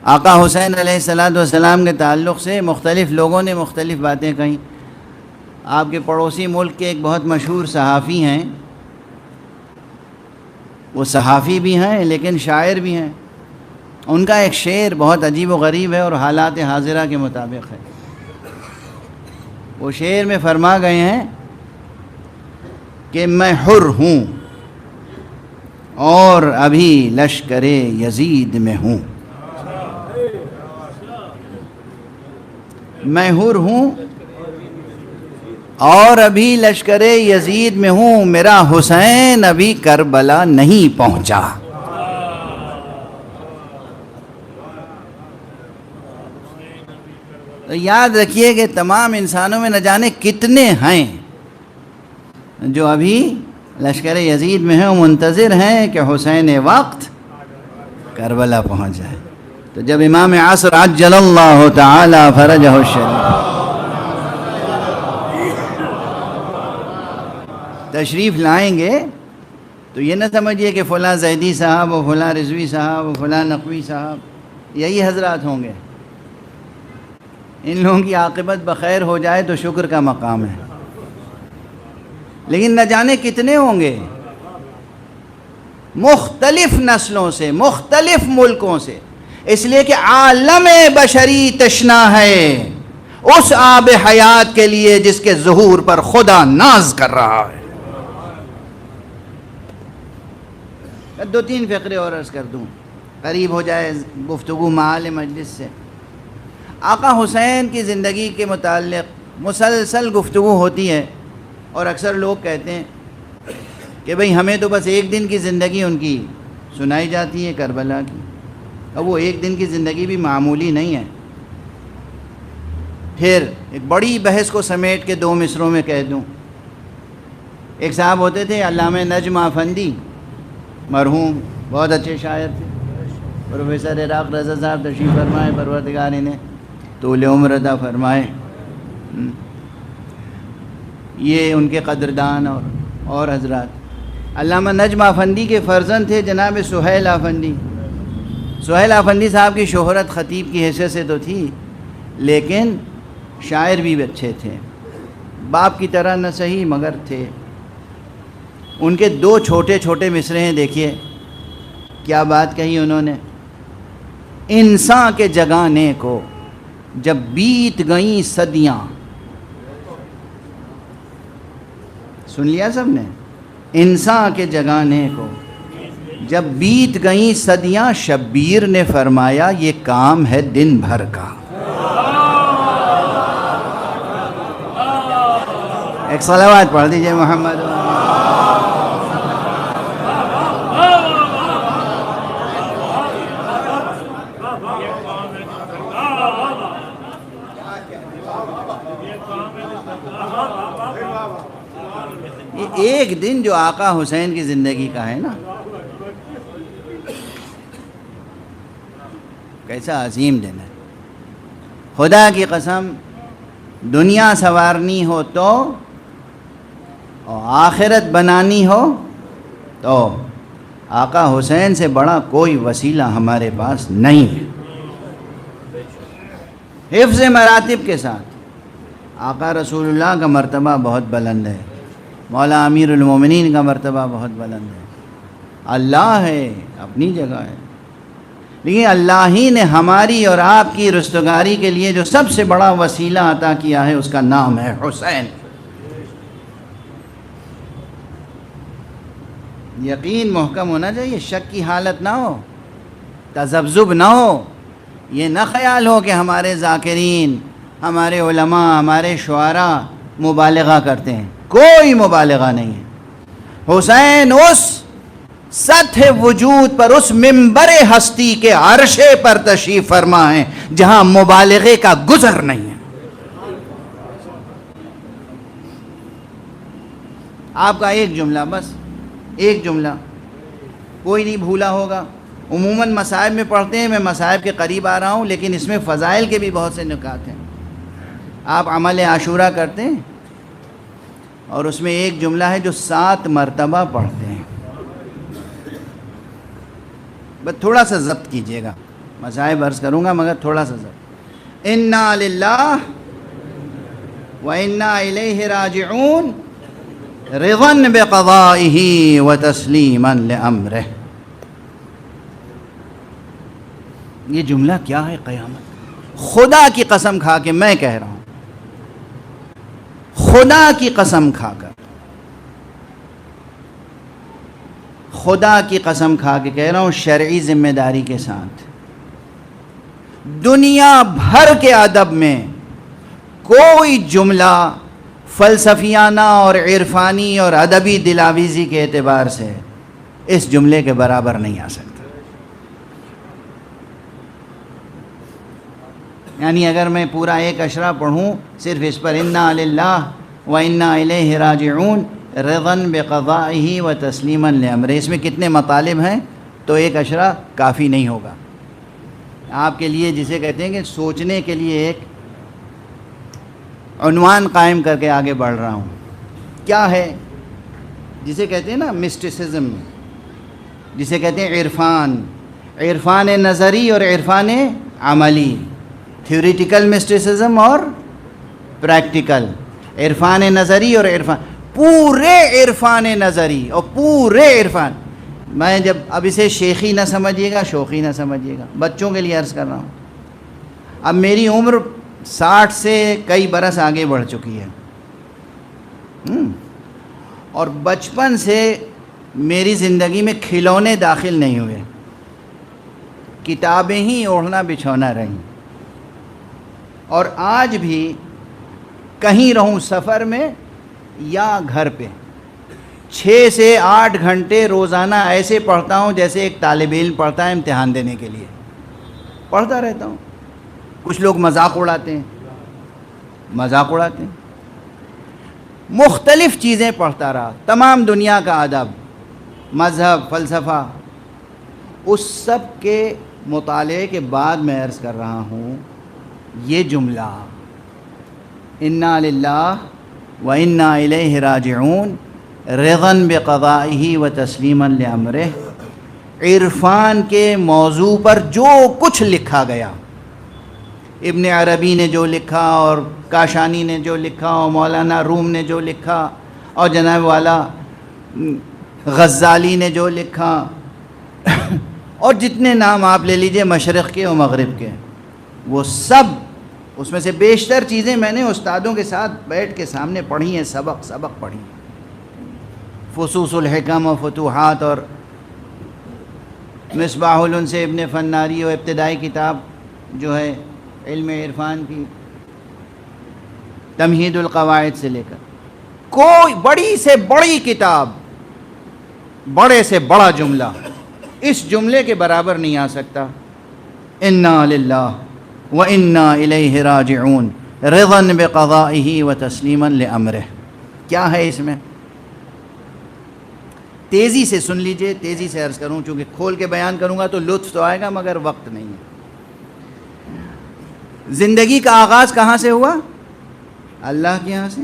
آقا حسین علیہ السلام کے تعلق سے مختلف لوگوں نے مختلف باتیں کہیں۔ آپ کے پڑوسی ملک کے ایک بہت مشہور صحافی ہیں، وہ صحافی بھی ہیں لیکن شاعر بھی ہیں۔ ان کا ایک شعر بہت عجیب و غریب ہے اور حالات حاضرہ کے مطابق ہے۔ وہ شعر میں فرما گئے ہیں کہ میں حر ہوں اور ابھی لشکر یزید میں ہوں، میں حر ہوں اور ابھی لشکر یزید میں ہوں، میرا حسین ابھی کربلا نہیں پہنچا۔ تو یاد رکھیے کہ تمام انسانوں میں نہ جانے کتنے ہیں جو ابھی لشکر یزید میں ہیں، منتظر ہیں کہ حسین وقت کربلا پہنچ جائے۔ تو جب امام عصر عجل اللہ تعالی فرجہ الشریف تشریف لائیں گے تو یہ نہ سمجھیے کہ فلاں زیدی صاحب و فلاں رضوی صاحب و فلاں نقوی صاحب یہی حضرات ہوں گے۔ ان لوگوں کی عاقبت بخیر ہو جائے تو شکر کا مقام ہے، لیکن نہ جانے کتنے ہوں گے مختلف نسلوں سے، مختلف ملکوں سے، اس لیے کہ عالم بشری تشنا ہے اس آب حیات کے لیے جس کے ظہور پر خدا ناز کر رہا ہے۔ دو تین فقرے اور عرض کر دوں، قریب ہو جائے گفتگو معال مجلس سے۔ آقا حسین کی زندگی کے متعلق مسلسل گفتگو ہوتی ہے، اور اکثر لوگ کہتے ہیں کہ بھئی ہمیں تو بس ایک دن کی زندگی ان کی سنائی جاتی ہے کربلا کی، اب وہ ایک دن کی زندگی بھی معمولی نہیں ہے۔ پھر ایک بڑی بحث کو سمیٹ کے دو مصروں میں کہہ دوں، ایک صاحب ہوتے تھے علامہ نجم افندی، مرحوم، بہت اچھے شاعر تھے، پروفیسر عراق رضا صاحب تشریف فرمائے، پروردگار انہیں طول عمر عطا فرمائے۔ یہ ان کے قدردان اور حضرات۔ علامہ نجم افندی کے فرزند تھے جناب سہیل افندی۔ سہیل افندی صاحب کی شہرت خطیب کی حیثیت سے تو تھی، لیکن شاعر بھی اچھے تھے، باپ کی طرح نہ صحیح مگر تھے۔ ان کے دو چھوٹے چھوٹے مصرے ہیں، دیکھیے کیا بات کہی انہوں نے۔ انسان کے جگانے کو جب بیت گئیں صدیاں، سن لیا سب نے؟ انسان کے جگانے کو جب بیت گئیں صدیاں، شبیر نے فرمایا یہ کام ہے دن بھر کا۔ ایک صلوات پڑھ دیجئے محمد۔ ایک دن جو آقا حسین کی زندگی کا ہے نا، کیسا عظیم دن ہے۔ خدا کی قسم، دنیا سنوارنی ہو تو اور آخرت بنانی ہو تو آقا حسین سے بڑا کوئی وسیلہ ہمارے پاس نہیں ہے۔ حفظ مراتب کے ساتھ آقا رسول اللہ کا مرتبہ بہت بلند ہے، مولا امیر المومنین کا مرتبہ بہت بلند ہے۔ اللہ ہے، اپنی جگہ ہے، لیکن اللہ ہی نے ہماری اور آپ کی رستگاری کے لیے جو سب سے بڑا وسیلہ عطا کیا ہے اس کا نام ہے حسین۔ یقین محکم ہونا چاہیے، شک کی حالت نہ ہو، تذبذب نہ ہو، یہ نہ خیال ہو کہ ہمارے ذاکرین، ہمارے علماء، ہمارے شعراء مبالغہ کرتے ہیں، کوئی مبالغہ نہیں ہے۔ حسین اس سطح وجود پر، اس منبر ہستی کے عرشے پر تشریف فرما ہے جہاں مبالغے کا گزر نہیں ہے۔ آپ کا ایک جملہ، بس ایک جملہ، کوئی نہیں بھولا ہوگا۔ عموماً مصائب میں پڑھتے ہیں، میں مصائب کے قریب آ رہا ہوں، لیکن اس میں فضائل کے بھی بہت سے نکات ہیں۔ آپ عمل عاشورہ کرتے ہیں اور اس میں ایک جملہ ہے جو 7 مرتبہ پڑھتے ہیں، بس تھوڑا سا ضبط کیجئے گا، مصائب عرض کروں گا مگر تھوڑا سا ضبط۔ انا للہ و انا الیہ راجعون رضا بقضائہ و تسلیما لامرہ۔ یہ جملہ کیا ہے قیامت؟ خدا کی قسم کھا کے میں کہہ رہا ہوں، خدا کی قسم کھا کر، خدا کی قسم کھا کے کہہ رہا ہوں، شرعی ذمہ داری کے ساتھ، دنیا بھر کے ادب میں کوئی جملہ فلسفیانہ اور عرفانی اور ادبی دلاویزی کے اعتبار سے اس جملے کے برابر نہیں آ سکتا۔ یعنی اگر میں پورا ایک اشرا پڑھوں صرف اس پر، انا للہ و انا الیہ راجعون رضا بقضائہ و تسلیما لامرہ، اس میں کتنے مطالب ہیں، تو ایک اشرا کافی نہیں ہوگا آپ کے لیے، جسے کہتے ہیں کہ سوچنے کے لیے ایک عنوان قائم کر کے آگے بڑھ رہا ہوں۔ کیا ہے جسے کہتے ہیں نا مسٹسزم، جسے کہتے ہیں عرفان، عرفان نظری اور عرفان عملی۔ تھیوریٹیکل مسٹیسزم اور پریکٹیکل، عرفان نظری اور عرفان، پورے عرفان نظری اور پورے عرفان. میں جب اب اسے شیخی نہ سمجھیے گا، شوخی نہ سمجھیے گا، بچوں کے لیے عرض کر رہا ہوں. اب میری عمر 60 سے کئی برس آگے بڑھ چکی ہے، اور بچپن سے میری زندگی میں کھلونے داخل نہیں ہوئے، کتابیں ہی اوڑھنا بچھونا رہیں. اور آج بھی کہیں رہوں سفر میں یا گھر پہ 6 سے 8 گھنٹے روزانہ ایسے پڑھتا ہوں جیسے ایک طالب علم پڑھتا ہے امتحان دینے کے لیے. پڑھتا رہتا ہوں. کچھ لوگ مذاق اڑاتے ہیں، مختلف چیزیں پڑھتا رہا، تمام دنیا کا ادب، مذہب، فلسفہ، اس سب کے مطالعے کے بعد میں عرض کر رہا ہوں یہ جملہ انا للہ و انا الیہ راجعون رضا بقضائہ و تسلیما لامرہ. عرفان کے موضوع پر جو کچھ لکھا گیا، ابن عربی نے جو لکھا اور کاشانی نے جو لکھا اور مولانا روم نے جو لکھا اور جناب والا غزالی نے جو لکھا اور جتنے نام آپ لے لیجئے مشرق کے اور مغرب کے، وہ سب، اس میں سے بیشتر چیزیں میں نے استادوں کے ساتھ بیٹھ کے سامنے پڑھی ہیں، سبق پڑھی ہیں. فصوص الحکم و فتوحات اور مصباح الانس سے ابن فناری اور ابتدائی کتاب جو ہے علم عرفان کی، تمہید القواعد سے لے کر کوئی بڑی سے بڑی کتاب، بڑے سے بڑا جملہ اس جملے کے برابر نہیں آ سکتا. انا للہ و انا الیہ راجعون رضا بقضائہ و تسلیما لامرہ. کیا ہے اس میں؟ تیزی سے سن لیجئے، تیزی سے عرض کروں، چونکہ کھول کے بیان کروں گا تو لطف تو آئے گا مگر وقت نہیں ہے. زندگی کا آغاز کہاں سے ہوا؟ اللہ کے یہاں سے.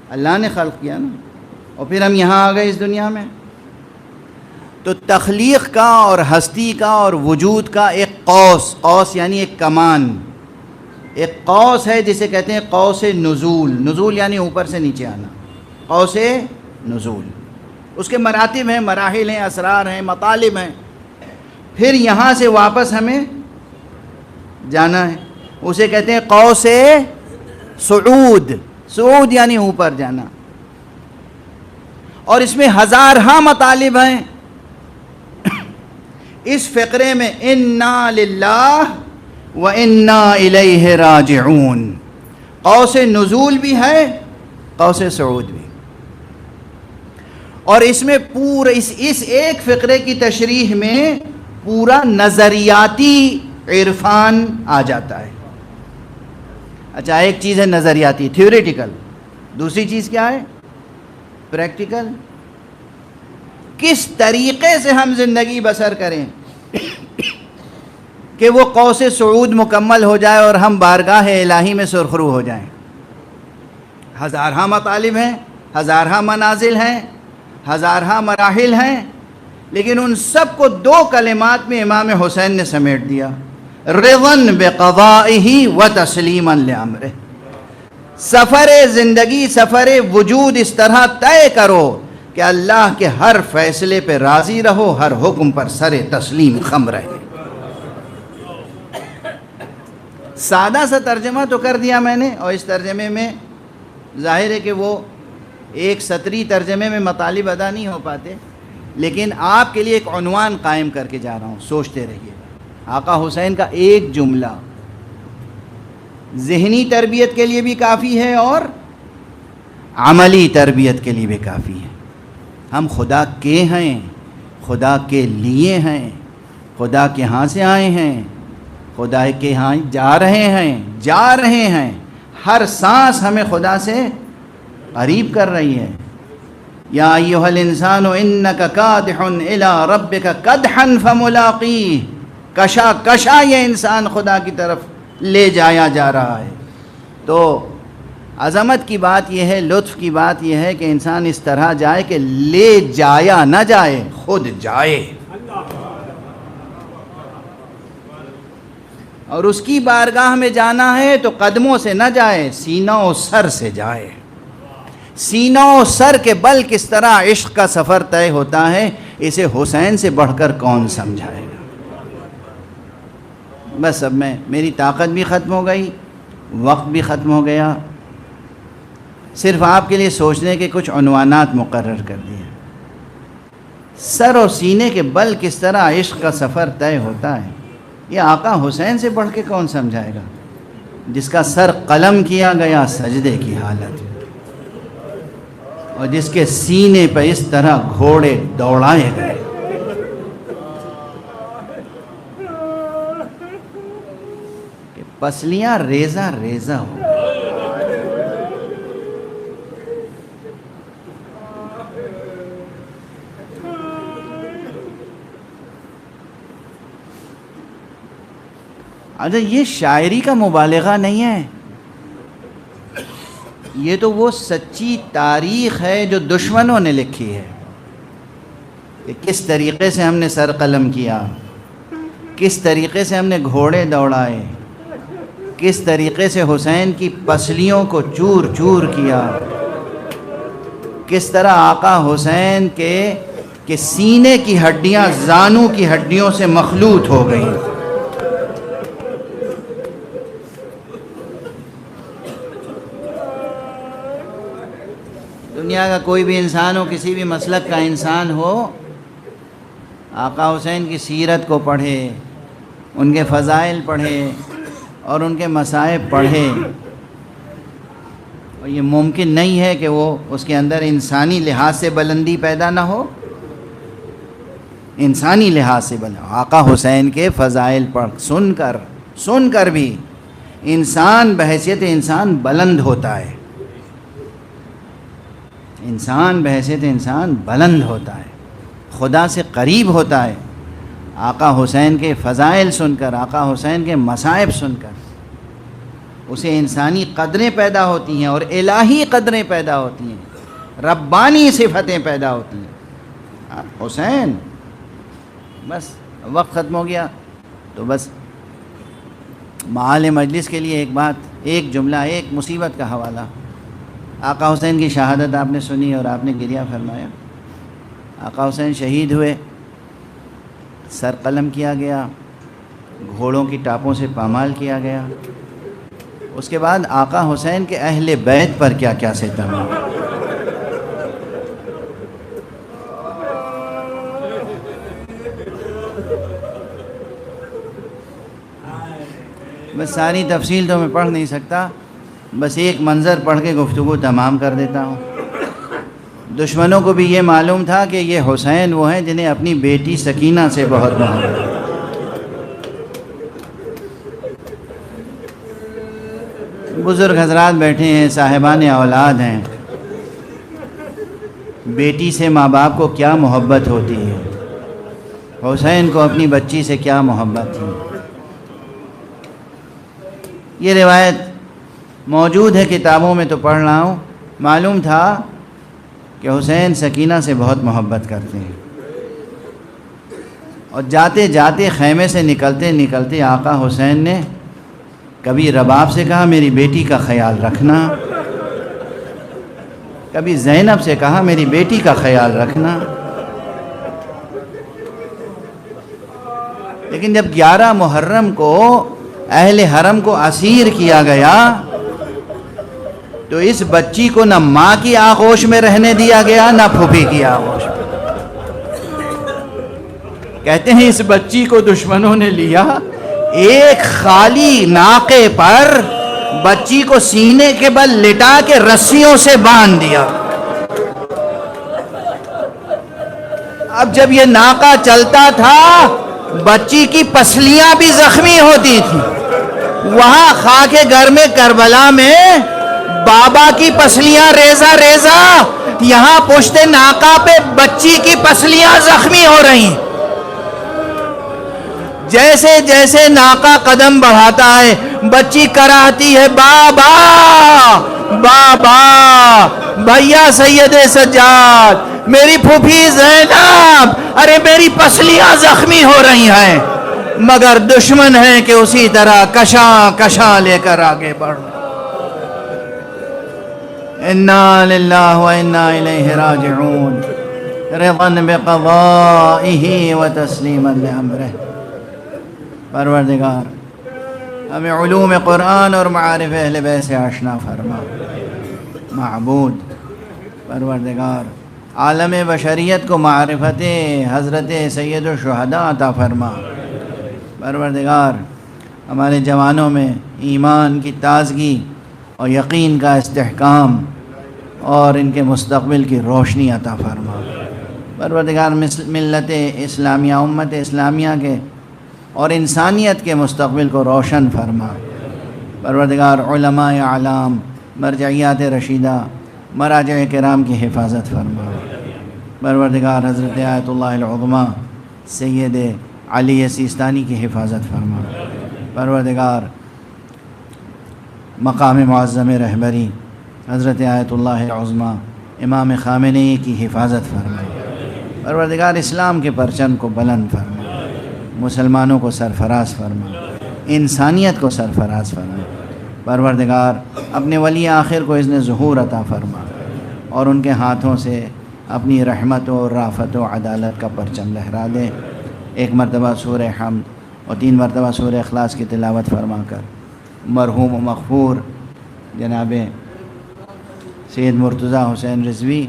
اللہ نے خلق کیا نا، اور پھر ہم یہاں آ گئے اس دنیا میں. تو تخلیق کا اور ہستی کا اور وجود کا ایک قوس یعنی ایک کمان، ایک قوس ہے جسے کہتے ہیں قوس نزول. نزول یعنی اوپر سے نیچے آنا، قوس نزول. اس کے مراتب ہیں، مراحل ہیں، اسرار ہیں، مطالب ہیں. پھر یہاں سے واپس ہمیں جانا ہے، اسے کہتے ہیں قوس صعود. صعود یعنی اوپر جانا. اور اس میں ہزارہا مطالب ہیں. اس فقرے میں انا للہ و انا الیہ راجعون، قوس نزول بھی ہے، قوس صعود بھی. اور اس میں پورا اس ایک فقرے کی تشریح میں پورا نظریاتی عرفان آ جاتا ہے. اچھا، ایک چیز ہے نظریاتی، تھیوریٹیکل. دوسری چیز کیا ہے؟ پریکٹیکل. کس طریقے سے ہم زندگی بسر کریں کہ وہ قوس صعود مکمل ہو جائے اور ہم بارگاہ الہی میں سرخرو ہو جائیں. ہزارہا مطالب ہیں، ہزارہا منازل ہیں، ہزارہا مراحل ہیں، لیکن ان سب کو 2 کلمات میں امام حسین نے سمیٹ دیا: رضا بقضائہ و تسلیما لامرہ. سفر زندگی، سفر وجود اس طرح طے کرو کہ اللہ کے ہر فیصلے پہ راضی رہو، ہر حکم پر سر تسلیم خم رہے. سادہ سا ترجمہ تو کر دیا میں نے، اور اس ترجمے میں ظاہر ہے کہ وہ ایک سطری ترجمے میں مطالب ادا نہیں ہو پاتے، لیکن آپ کے لیے ایک عنوان قائم کر کے جا رہا ہوں، سوچتے رہیے. آقا حسین کا ایک جملہ ذہنی تربیت کے لیے بھی کافی ہے اور عملی تربیت کے لیے بھی کافی ہے. ہم خدا کے ہیں، خدا کے لیے ہیں، خدا کے ہاں سے آئے ہیں، خدا کے ہاں جا رہے ہیں. ہر سانس ہمیں خدا سے قریب کر رہی ہے. یا ایھا الانسان انک کادح الی ربک کدحا فملاقیہ. کشا یہ انسان خدا کی طرف لے جایا جا رہا ہے. تو عظمت کی بات یہ ہے، لطف کی بات یہ ہے کہ انسان اس طرح جائے کہ لے جایا نہ جائے، خود جائے. اور اس کی بارگاہ میں جانا ہے تو قدموں سے نہ جائے، سینہ و سر سے جائے۔ سینہ و سر کے بل کس طرح عشق کا سفر طے ہوتا ہے، اسے حسین سے بڑھ کر کون سمجھائے گا۔ بس اب میری طاقت بھی ختم ہو گئی، وقت بھی ختم ہو گیا، صرف آپ کے لیے سوچنے کے کچھ عنوانات مقرر کر دیے۔ سر اور سینے کے بل کس طرح عشق کا سفر طے ہوتا ہے، یہ آقا حسین سے بڑھ کے کون سمجھائے گا، جس کا سر قلم کیا گیا سجدے کی حالت میں، اور جس کے سینے پہ اس طرح گھوڑے دوڑائے گئے۔ کہ پسلیاں ریزہ ریزہ ہو گئی۔ اچھا، یہ شاعری کا مبالغہ نہیں ہے، یہ تو وہ سچی تاریخ ہے جو دشمنوں نے لکھی ہے، کہ کس طریقے سے ہم نے سر قلم کیا، کس طریقے سے ہم نے گھوڑے دوڑائے، کس طریقے سے حسین کی پسلیوں کو چور چور کیا، کس طرح آقا حسین کے سینے کی ہڈیاں زانوں کی ہڈیوں سے مخلوط ہو گئیں۔ دنیا کا کوئی بھی انسان ہو، کسی بھی مسلک کا انسان ہو، آقا حسین کی سیرت کو پڑھے، ان کے فضائل پڑھے اور ان کے مصائب پڑھے، اور یہ ممکن نہیں ہے کہ وہ اس کے اندر انسانی لحاظ سے بلندی پیدا نہ ہو، انسانی لحاظ سے آقا حسین کے فضائل پڑھ سن کر بھی انسان بحیثیت انسان بلند ہوتا ہے، انسان بحیثیت انسان بلند ہوتا ہے، خدا سے قریب ہوتا ہے۔ آقا حسین کے فضائل سن کر، آقا حسین کے مصائب سن کر اسے انسانی قدریں پیدا ہوتی ہیں اور الہی قدریں پیدا ہوتی ہیں، ربانی صفتیں پیدا ہوتی ہیں۔ حسین، بس وقت ختم ہو گیا تو بس معال مجلس کے لیے ایک بات، ایک جملہ، ایک مصیبت کا حوالہ۔ آقا حسین کی شہادت آپ نے سنی اور آپ نے گریہ فرمایا۔ آقا حسین شہید ہوئے، سر قلم کیا گیا، گھوڑوں کی ٹاپوں سے پامال کیا گیا۔ اس کے بعد آقا حسین کے اہل بیت پر کیا کیا ستم ہوا۔ بس ساری تفصیل تو میں پڑھ نہیں سکتا، بس ایک منظر پڑھ کے گفتگو تمام کر دیتا ہوں۔ دشمنوں کو بھی یہ معلوم تھا کہ یہ حسین وہ ہیں جنہیں اپنی بیٹی سکینہ سے بہت محبت ہے۔ بزرگ حضرات بیٹھے ہیں، صاحبان اولاد ہیں، بیٹی سے ماں باپ کو کیا محبت ہوتی ہے، حسین کو اپنی بچی سے کیا محبت تھی۔ یہ روایت موجود ہے کتابوں میں، تو پڑھ رہا ہوں۔ معلوم تھا کہ حسین سکینہ سے بہت محبت کرتے ہیں، اور جاتے جاتے خیمے سے نکلتے نکلتے آقا حسین نے کبھی رباب سے کہا میری بیٹی کا خیال رکھنا، کبھی زینب سے کہا میری بیٹی کا خیال رکھنا۔ لیکن جب 11 محرم کو اہل حرم کو اسیر کیا گیا تو اس بچی کو نہ ماں کی آغوش میں رہنے دیا گیا، نہ پھوپھی کی آغوش میں۔ کہتے ہیں اس بچی کو دشمنوں نے لیا، ایک خالی ناقے پر بچی کو سینے کے بل لٹا کے رسیوں سے باندھ دیا۔ اب جب یہ ناقہ چلتا تھا بچی کی پسلیاں بھی زخمی ہوتی تھیں۔ وہاں خاک گرم کربلا میں بابا کی پسلیاں ریزہ ریزہ، یہاں پشت ناقہ پہ بچی کی پسلیاں زخمی ہو رہی ہیں۔ جیسے جیسے ناقہ قدم بڑھاتا ہے بچی کراہتی ہے بابا بابا، بھیا سید سجاد، میری پھوپھی زینب، ارے میری پسلیاں زخمی ہو رہی ہیں۔ مگر دشمن ہے کہ اسی طرح کشاں کشاں لے کر آگے بڑھ. انا للہ و انا الیہ راجعون رضا بقضائہ و تسلیما لامرہ. پروردگار ہمیں علوم قرآن اور معارف اہل بیت سے آشنا فرما. معبود پروردگار عالم بشریت کو معرفت حضرت سید الشہداء عطا فرما. پروردگار ہمارے جوانوں میں ایمان کی تازگی اور یقین کا استحکام اور ان کے مستقبل کی روشنی عطا فرما. پروردگار ملت اسلامیہ امت اسلامیہ کے اور انسانیت کے مستقبل کو روشن فرما. پروردگار علماء اعلام مرجعیات رشیدہ مراجع کرام کی حفاظت فرما. پروردگار حضرت آیت اللہ العظمیٰ سید علی سیستانی کی حفاظت فرما. پروردگار مقام معظم رہبری حضرت آیت اللہ العظمیٰ امام خامنئی کی حفاظت فرما. پروردگار اسلام کے پرچم کو بلند فرما. مسلمانوں کو سرفراز فرما. انسانیت کو سرفراز فرما. پروردگار اپنے ولی آخر کو اذن ظہور عطا فرما اور ان کے ہاتھوں سے اپنی رحمت و رافت و عدالت کا پرچم لہرا دے. ایک مرتبہ سورہ حمد اور 3 مرتبہ سورہ اخلاص کی تلاوت فرما کر مرحوم و مغفور جناب سید مرتضیٰ حسین رضوی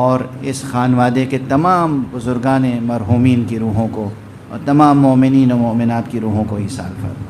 اور اس خانوادے کے تمام بزرگان مرحومین کی روحوں کو اور تمام مومنین و مومنات کی روحوں کو ایصال فرما.